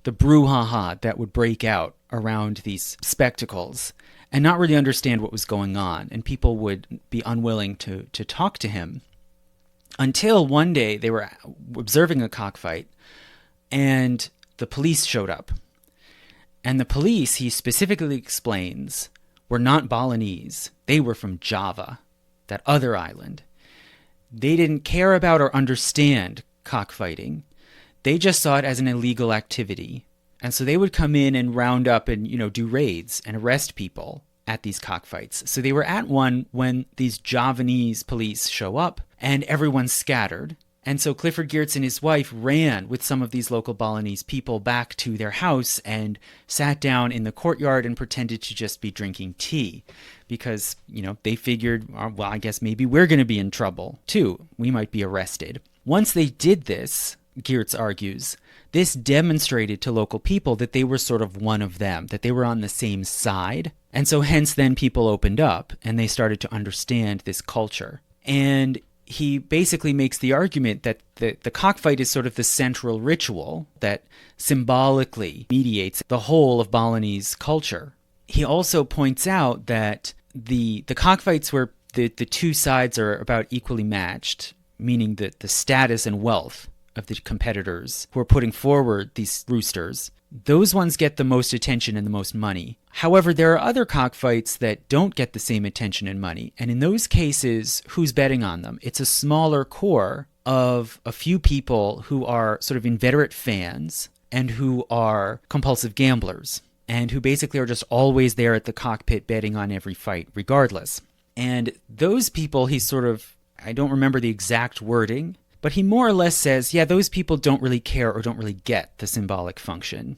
brouhaha that would break out around these spectacles and not really understand what was going on. And people would be unwilling to talk to him until one day they were observing a cockfight and the police showed up. And the police, he specifically explains, were not Balinese. They were from Java, that other island. They didn't care about or understand cockfighting. They just saw it as an illegal activity. And so they would come in and round up and, do raids and arrest people at these cockfights. So they were at one when these Javanese police show up and everyone's scattered. And so Clifford Geertz and his wife ran with some of these local Balinese people back to their house and sat down in the courtyard and pretended to just be drinking tea because, they figured, well, I guess maybe we're going to be in trouble too. We might be arrested. Once they did this, Geertz argues, this demonstrated to local people that they were sort of one of them, that they were on the same side. And so hence then people opened up and they started to understand this culture. And he basically makes the argument that the cockfight is sort of the central ritual that symbolically mediates the whole of Balinese culture. He also points out that the cockfights where the two sides are about equally matched, meaning that the status and wealth of the competitors who are putting forward these roosters, those ones get the most attention and the most money. However, there are other cockfights that don't get the same attention and money. And in those cases, who's betting on them? It's a smaller core of a few people who are sort of inveterate fans and who are compulsive gamblers and who basically are just always there at the cockpit betting on every fight regardless. And those people, I don't remember the exact wording, but he more or less says, yeah, those people don't really care or don't really get the symbolic function.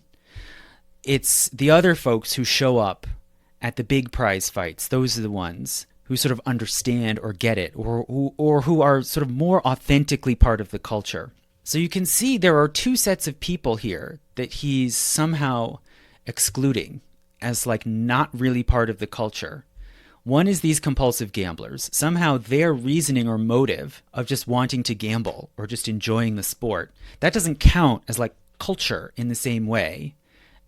It's the other folks who show up at the big prize fights. Those are the ones who sort of understand or get it, or who are sort of more authentically part of the culture. So you can see there are two sets of people here that he's somehow excluding as like not really part of the culture. One is these compulsive gamblers. Somehow their reasoning or motive of just wanting to gamble or just enjoying the sport, that doesn't count as like culture in the same way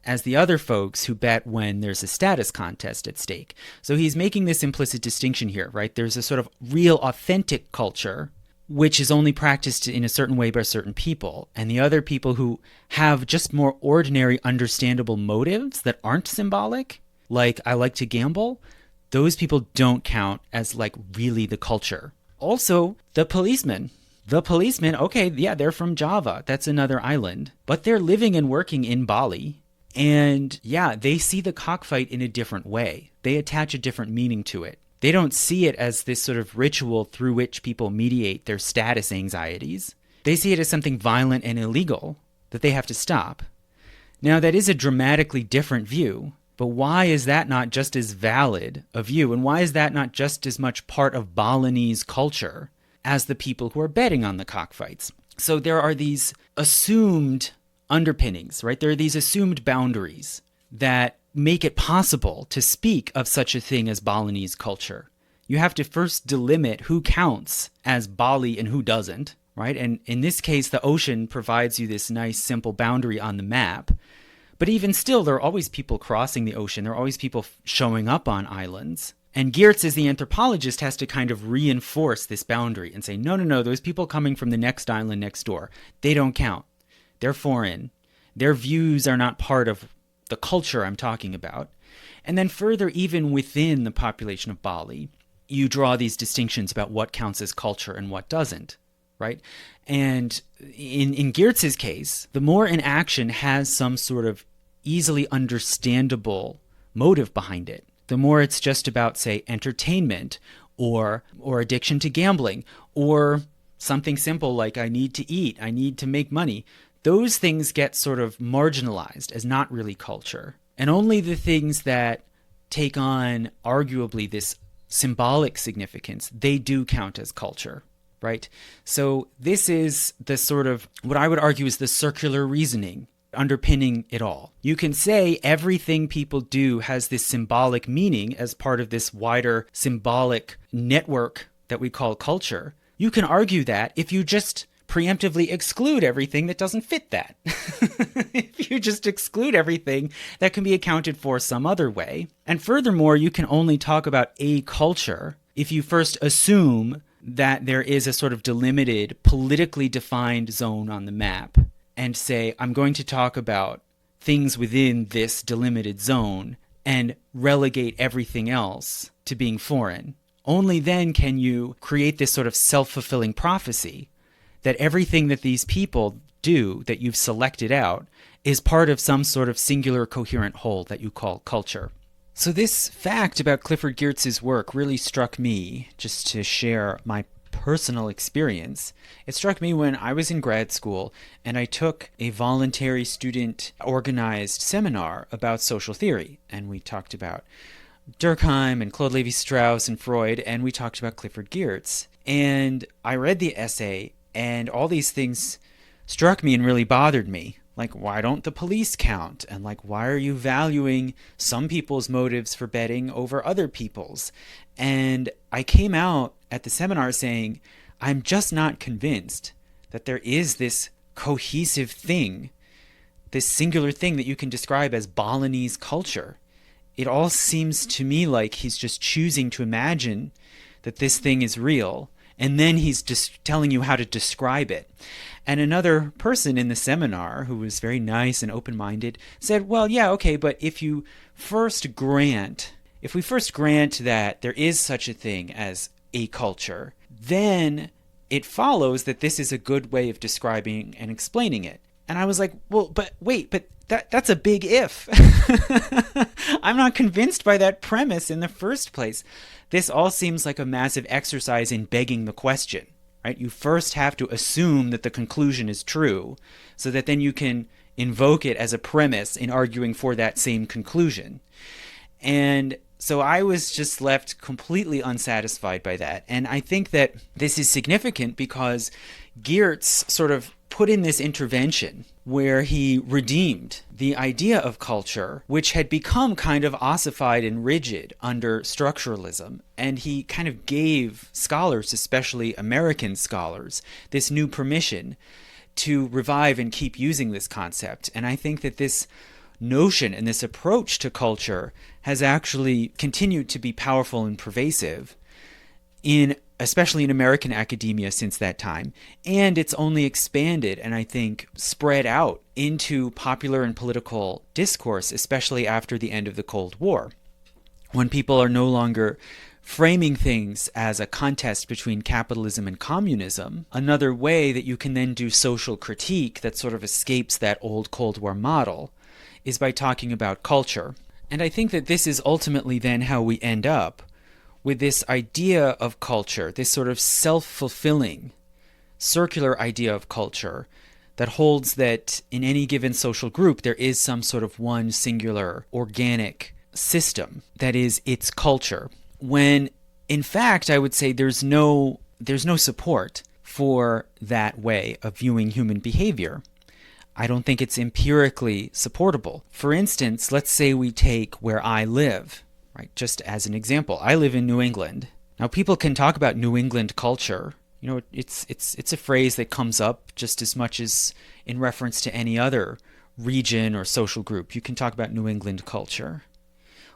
as the other folks who bet when there's a status contest at stake. So he's making this implicit distinction here, right? There's a sort of real authentic culture, which is only practiced in a certain way by certain people, and the other people who have just more ordinary, understandable motives that aren't symbolic, like I like to gamble, those people don't count as like really the culture. Also, the policemen. The policemen, okay, yeah, they're from Java. That's another island. But they're living and working in Bali. And yeah, they see the cockfight in a different way. They attach a different meaning to it. They don't see it as this sort of ritual through which people mediate their status anxieties. They see it as something violent and illegal that they have to stop. Now, that is a dramatically different view, but why is that not just as valid a view? And why is that not just as much part of Balinese culture as the people who are betting on the cockfights? So there are these assumed underpinnings, right? There are these assumed boundaries that make it possible to speak of such a thing as Balinese culture. You have to first delimit who counts as Bali and who doesn't, right? And in this case, the ocean provides you this nice, simple boundary on the map. But even still, there are always people crossing the ocean. There are always people showing up on islands. And Geertz, as the anthropologist, has to kind of reinforce this boundary and say, no, those people coming from the next island next door, they don't count. They're foreign. Their views are not part of the culture I'm talking about. And then further, even within the population of Bali, you draw these distinctions about what counts as culture and what doesn't, right? And in Geertz's case, the more an action has some sort of easily understandable motive behind it, the more it's just about, say, entertainment or addiction to gambling or something simple like I need to eat, I need to make money. Those things get sort of marginalized as not really culture. And only the things that take on arguably this symbolic significance, they do count as culture, right? So this is the sort of, what I would argue is the circular reasoning underpinning it all. You can say everything people do has this symbolic meaning as part of this wider symbolic network that we call culture. You can argue that if you just preemptively exclude everything that doesn't fit that. If you just exclude everything that can be accounted for some other way. And furthermore, you can only talk about a culture if you first assume that there is a sort of delimited, politically defined zone on the map and say, I'm going to talk about things within this delimited zone and relegate everything else to being foreign. Only then can you create this sort of self-fulfilling prophecy that everything that these people do that you've selected out is part of some sort of singular coherent whole that you call culture. So this fact about Clifford Geertz's work really struck me, just to share my personal experience. It struck me when I was in grad school and I took a voluntary student organized seminar about social theory. And we talked about Durkheim and Claude Levi-Strauss and Freud, and we talked about Clifford Geertz. And I read the essay, and all these things struck me and really bothered me. Like, why don't the police count? And like, why are you valuing some people's motives for betting over other people's? And I came out at the seminar saying, I'm just not convinced that there is this cohesive thing, this singular thing that you can describe as Balinese culture. It all seems to me like he's just choosing to imagine that this thing is real, and then he's just telling you how to describe it. And another person in the seminar, who was very nice and open-minded, said, well, yeah, okay, but if we first grant that there is such a thing as a culture, then it follows that this is a good way of describing and explaining it. And I was like, well, but wait, but that's a big if. I'm not convinced by that premise in the first place. This all seems like a massive exercise in begging the question, right? You first have to assume that the conclusion is true so that then you can invoke it as a premise in arguing for that same conclusion. And so I was just left completely unsatisfied by that. And I think that this is significant because Geertz sort of put in this intervention where he redeemed the idea of culture, which had become kind of ossified and rigid under structuralism. And he kind of gave scholars, especially American scholars, this new permission to revive and keep using this concept. And I think that this notion and this approach to culture has actually continued to be powerful and pervasive especially in American academia since that time. And it's only expanded and I think spread out into popular and political discourse, especially after the end of the Cold War, when people are no longer framing things as a contest between capitalism and communism. Another way that you can then do social critique that sort of escapes that old Cold War model is by talking about culture. And I think that this is ultimately then how we end up with this idea of culture, this sort of self-fulfilling, circular idea of culture that holds that in any given social group there is some sort of one singular organic system that is its culture, when in fact I would say there's no support for that way of viewing human behavior. I don't think it's empirically supportable. For instance, let's say we take where I live. Right, just as an example, I live in New England. Now, people can talk about New England culture. You know, it's a phrase that comes up just as much as in reference to any other region or social group. You can talk about New England culture.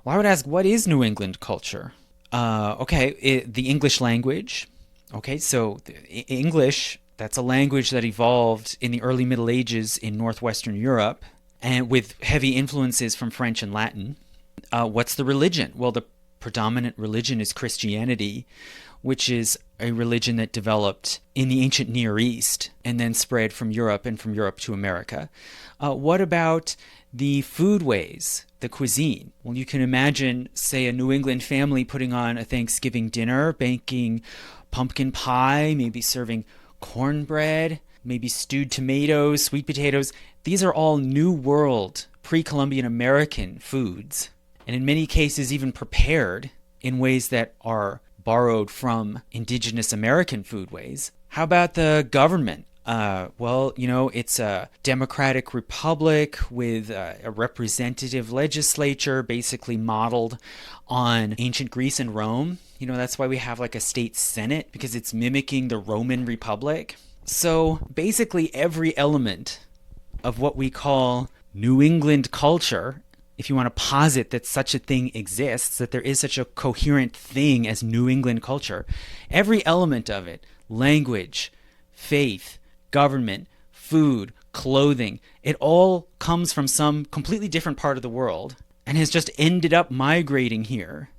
Well, I would ask, what is New England culture? The English language. Okay, so English, that's a language that evolved in the early Middle Ages in Northwestern Europe, and with heavy influences from French and Latin. What's the religion? Well, the predominant religion is Christianity, which is a religion that developed in the ancient Near East and then spread from Europe and from Europe to America. What about the foodways, the cuisine? Well, you can imagine, say, a New England family putting on a Thanksgiving dinner, baking pumpkin pie, maybe serving cornbread, maybe stewed tomatoes, sweet potatoes. These are all New World, pre-Columbian American foods, and in many cases even prepared in ways that are borrowed from indigenous American foodways. How about the government? It's a democratic republic with a representative legislature basically modeled on ancient Greece and Rome. You know, that's why we have like a state senate, because it's mimicking the Roman Republic. So basically every element of what we call New England culture, if you want to posit that such a thing exists, that there is such a coherent thing as New England culture, every element of it, language, faith, government, food, clothing, it all comes from some completely different part of the world and has just ended up migrating here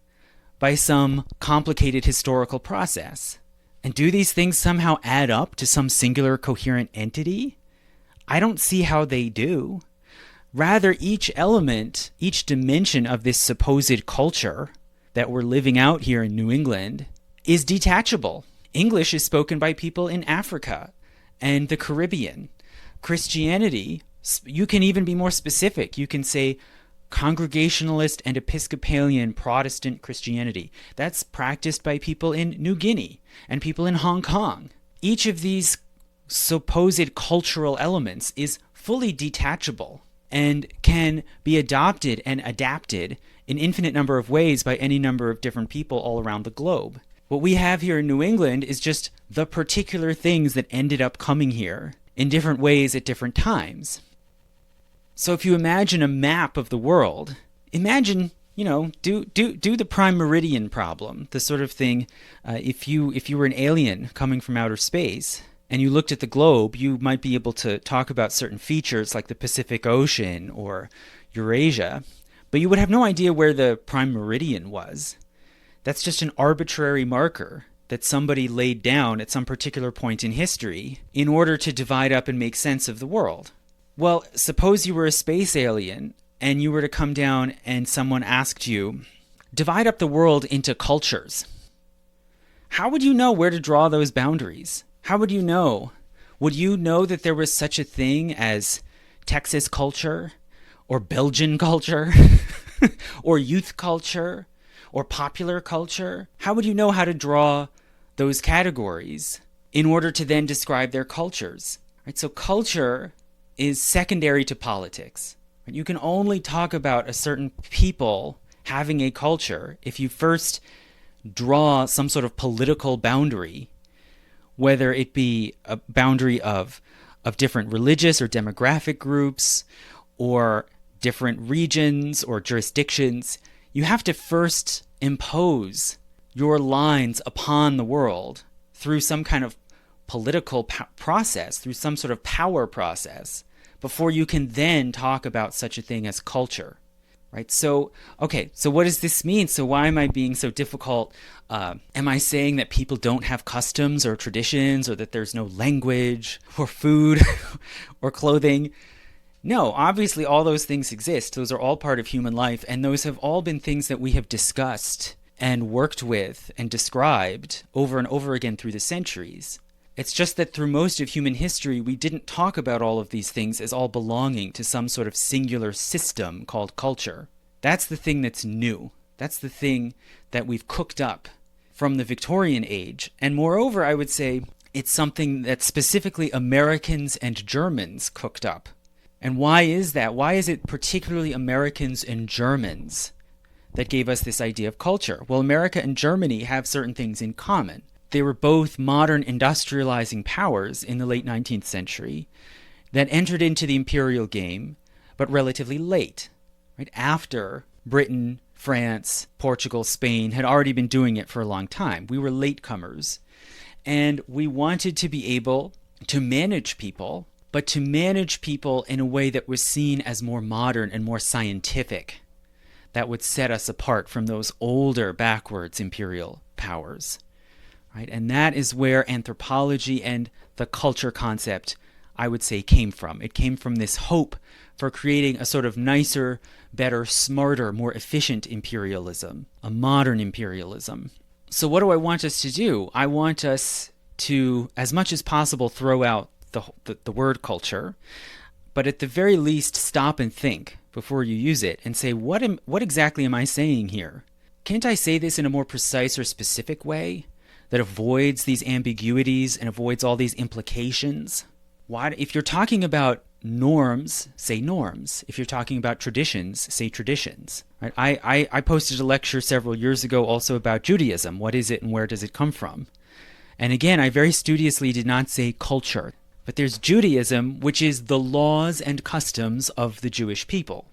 by some complicated historical process. And do these things somehow add up to some singular coherent entity? I don't see how they do. Rather, each element, each dimension of this supposed culture that we're living out here in New England is detachable. English is spoken by people in Africa and the Caribbean. Christianity, you can even be more specific. You can say Congregationalist and Episcopalian Protestant Christianity. That's practiced by people in New Guinea and people in Hong Kong. Each of these supposed cultural elements is fully detachable and can be adopted and adapted in infinite number of ways by any number of different people all around the globe. What we have here in New England is just the particular things that ended up coming here in different ways at different times. So if you imagine a map of the world, imagine, do the prime meridian problem, the sort of thing, if you were an alien coming from outer space, and you looked at the globe, you might be able to talk about certain features like the Pacific Ocean or Eurasia, but you would have no idea where the prime meridian was. That's just an arbitrary marker that somebody laid down at some particular point in history in order to divide up and make sense of the world. Well, suppose you were a space alien and you were to come down and someone asked you, divide up the world into cultures. How would you know where to draw those boundaries? How would you know? Would you know that there was such a thing as Texas culture or Belgian culture or youth culture or popular culture? How would you know how to draw those categories in order to then describe their cultures? Right? So culture is secondary to politics. You can only talk about a certain people having a culture if you first draw some sort of political boundary, whether it be a boundary of different religious or demographic groups, or different regions or jurisdictions, you have to first impose your lines upon the world through some kind of political process, through some sort of power process, before you can then talk about such a thing as culture. Right? So, okay, so what does this mean? So why am I being so difficult? Am I saying that people don't have customs or traditions, or that there's no language or food or clothing? No, obviously all those things exist. Those are all part of human life, and those have all been things that we have discussed and worked with and described over and over again through the centuries. It's just that through most of human history, we didn't talk about all of these things as all belonging to some sort of singular system called culture. That's the thing that's new. That's the thing that we've cooked up from the Victorian age. And moreover, I would say it's something that specifically Americans and Germans cooked up. And why is that? Why is it particularly Americans and Germans that gave us this idea of culture? Well, America and Germany have certain things in common. They were both modern industrializing powers in the late 19th century that entered into the imperial game, but relatively late, right? After Britain, France, Portugal, Spain had already been doing it for a long time. We were latecomers, and we wanted to be able to manage people, but to manage people in a way that was seen as more modern and more scientific, that would set us apart from those older, backwards imperial powers. Right? And that is where anthropology and the culture concept, I would say, came from. It came from this hope for creating a sort of nicer, better, smarter, more efficient imperialism, a modern imperialism. So what do I want us to do? I want us to, as much as possible, throw out the word culture, but at the very least stop and think before you use it and say, what exactly am I saying here? Can't I say this in a more precise or specific way that avoids these ambiguities and avoids all these implications? Why, if you're talking about norms, say norms. If you're talking about traditions, say traditions. Right? I posted a lecture several years ago also about Judaism. What is it and where does it come from? And again, I very studiously did not say culture. But there's Judaism, which is the laws and customs of the Jewish people.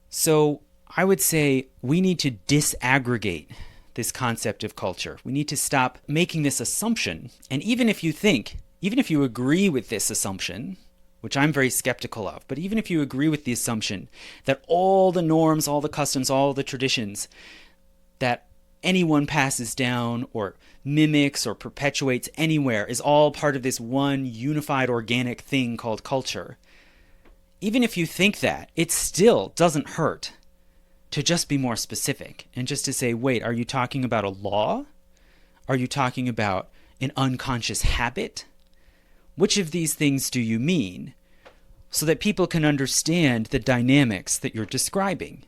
So I would say we need to disaggregate this concept of culture. We need to stop making this assumption. And even if you agree with this assumption, which I'm very skeptical of, but even if you agree with the assumption that all the norms, all the customs, all the traditions that anyone passes down or mimics or perpetuates anywhere is all part of this one unified organic thing called culture, even if you think that, it still doesn't hurt to just be more specific and just to say, wait, are you talking about a law? Are you talking about an unconscious habit? Which of these things do you mean? So that people can understand the dynamics that you're describing.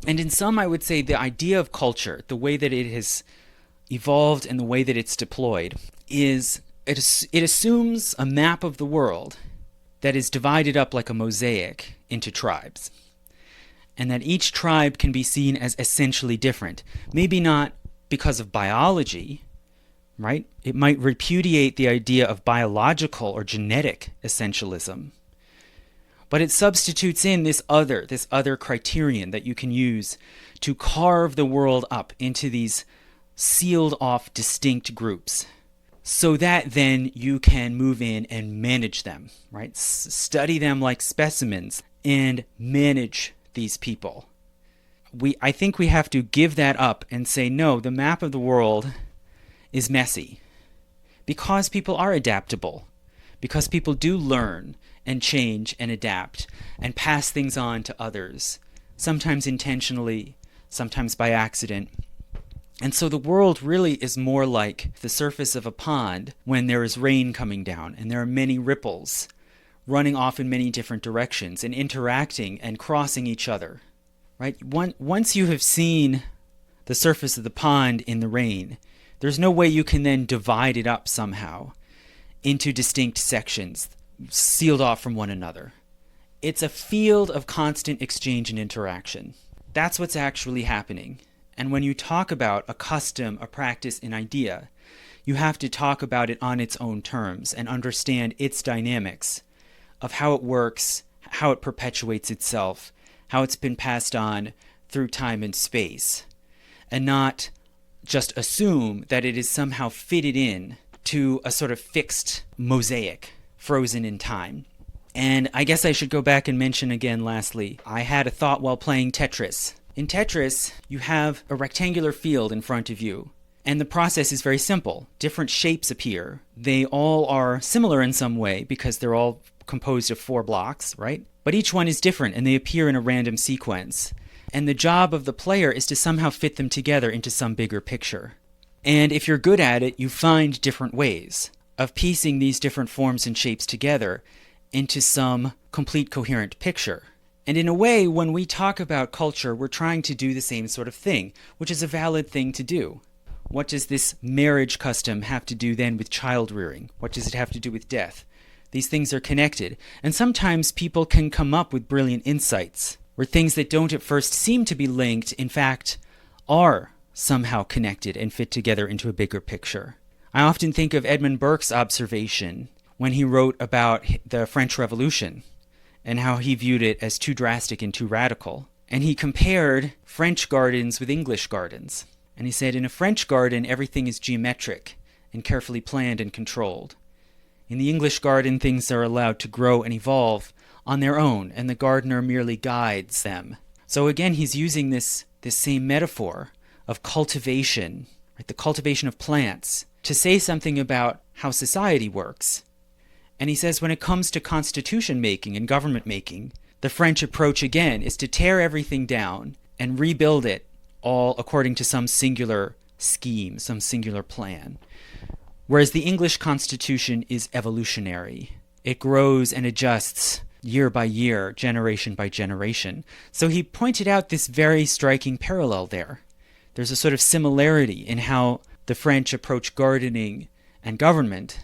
And in some, I would say the idea of culture, the way that it has evolved and the way that it's deployed, is it assumes a map of the world that is divided up like a mosaic into tribes. And that each tribe can be seen as essentially different. Maybe not because of biology, right? It might repudiate the idea of biological or genetic essentialism. But it substitutes in this other criterion that you can use to carve the world up into these sealed off distinct groups, so that then you can move in and manage them, right? Study them like specimens and manage these people. I think we have to give that up and say, no, the map of the world is messy. Because people are adaptable. Because people do learn and change and adapt and pass things on to others, sometimes intentionally, sometimes by accident. And so the world really is more like the surface of a pond when there is rain coming down and there are many ripples running off in many different directions and interacting and crossing each other. Right? Once you have seen the surface of the pond in the rain, there's no way you can then divide it up somehow into distinct sections, sealed off from one another. It's a field of constant exchange and interaction. That's what's actually happening. And when you talk about a custom, a practice, an idea, you have to talk about it on its own terms and understand its dynamics of how it works, how it perpetuates itself, how it's been passed on through time and space, and not just assume that it is somehow fitted in to a sort of fixed mosaic, frozen in time. And I guess I should go back and mention again, lastly, I had a thought while playing Tetris. In Tetris, you have a rectangular field in front of you, and the process is very simple. Different shapes appear. They all are similar in some way because they're all composed of 4 blocks, right? But each one is different, and they appear in a random sequence. And the job of the player is to somehow fit them together into some bigger picture. And if you're good at it, you find different ways of piecing these different forms and shapes together into some complete coherent picture. And in a way, when we talk about culture, we're trying to do the same sort of thing, which is a valid thing to do. What does this marriage custom have to do then with child rearing? What does it have to do with death? These things are connected. And sometimes people can come up with brilliant insights where things that don't at first seem to be linked, in fact, are somehow connected and fit together into a bigger picture. I often think of Edmund Burke's observation when he wrote about the French Revolution and how he viewed it as too drastic and too radical. And he compared French gardens with English gardens. And he said, in a French garden, everything is geometric and carefully planned and controlled. In the English garden, things are allowed to grow and evolve on their own, and the gardener merely guides them. So again, he's using this same metaphor of cultivation, right, the cultivation of plants, to say something about how society works. And he says when it comes to constitution making and government making, the French approach again is to tear everything down and rebuild it all according to some singular scheme, some singular plan. Whereas the English constitution is evolutionary. It grows and adjusts year by year, generation by generation. So he pointed out this very striking parallel there. There's a sort of similarity in how the French approach gardening and government,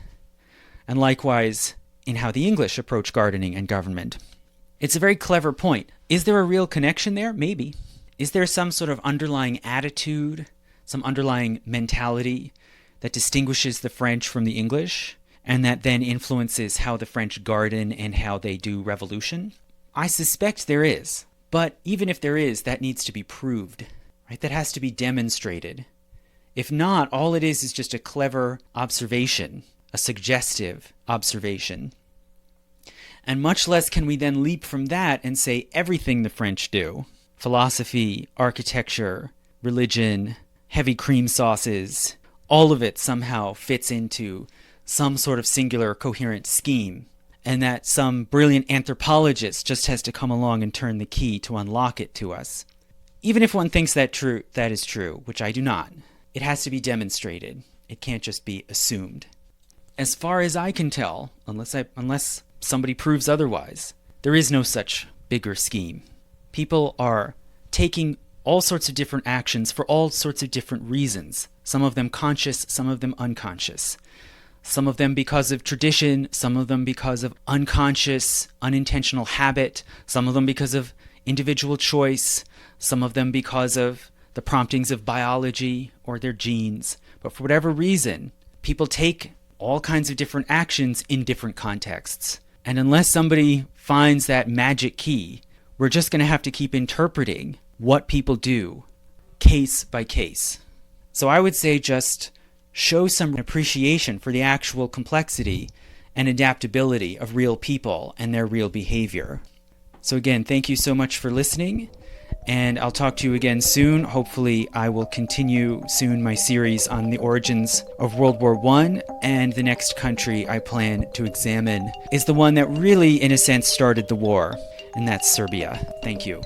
and likewise in how the English approach gardening and government. It's a very clever point. Is there a real connection there? Maybe. Is there some sort of underlying attitude, some underlying mentality that distinguishes the French from the English, and that then influences how the French garden and how they do revolution? I suspect there is. But even if there is, that needs to be proved, right? That has to be demonstrated. If not, all it is just a clever observation, a suggestive observation. And much less can we then leap from that and say everything the French do, philosophy, architecture, religion, heavy cream sauces, all of it somehow fits into some sort of singular coherent scheme, and that some brilliant anthropologist just has to come along and turn the key to unlock it to us. Even if one thinks that is true, which I do not, it has to be demonstrated. It can't just be assumed. As far as I can tell, unless somebody proves otherwise, there is no such bigger scheme. People are taking all sorts of different actions for all sorts of different reasons. Some of them conscious, some of them unconscious. Some of them because of tradition, some of them because of unconscious, unintentional habit, some of them because of individual choice, some of them because of the promptings of biology or their genes. But for whatever reason, people take all kinds of different actions in different contexts. And unless somebody finds that magic key, we're just going to have to keep interpreting what people do, case by case. So I would say just show some appreciation for the actual complexity and adaptability of real people and their real behavior. So again, thank you so much for listening, and I'll talk to you again soon. Hopefully I will continue soon my series on the origins of World War I, and the next country I plan to examine is the one that really, in a sense, started the war, and that's Serbia. Thank you.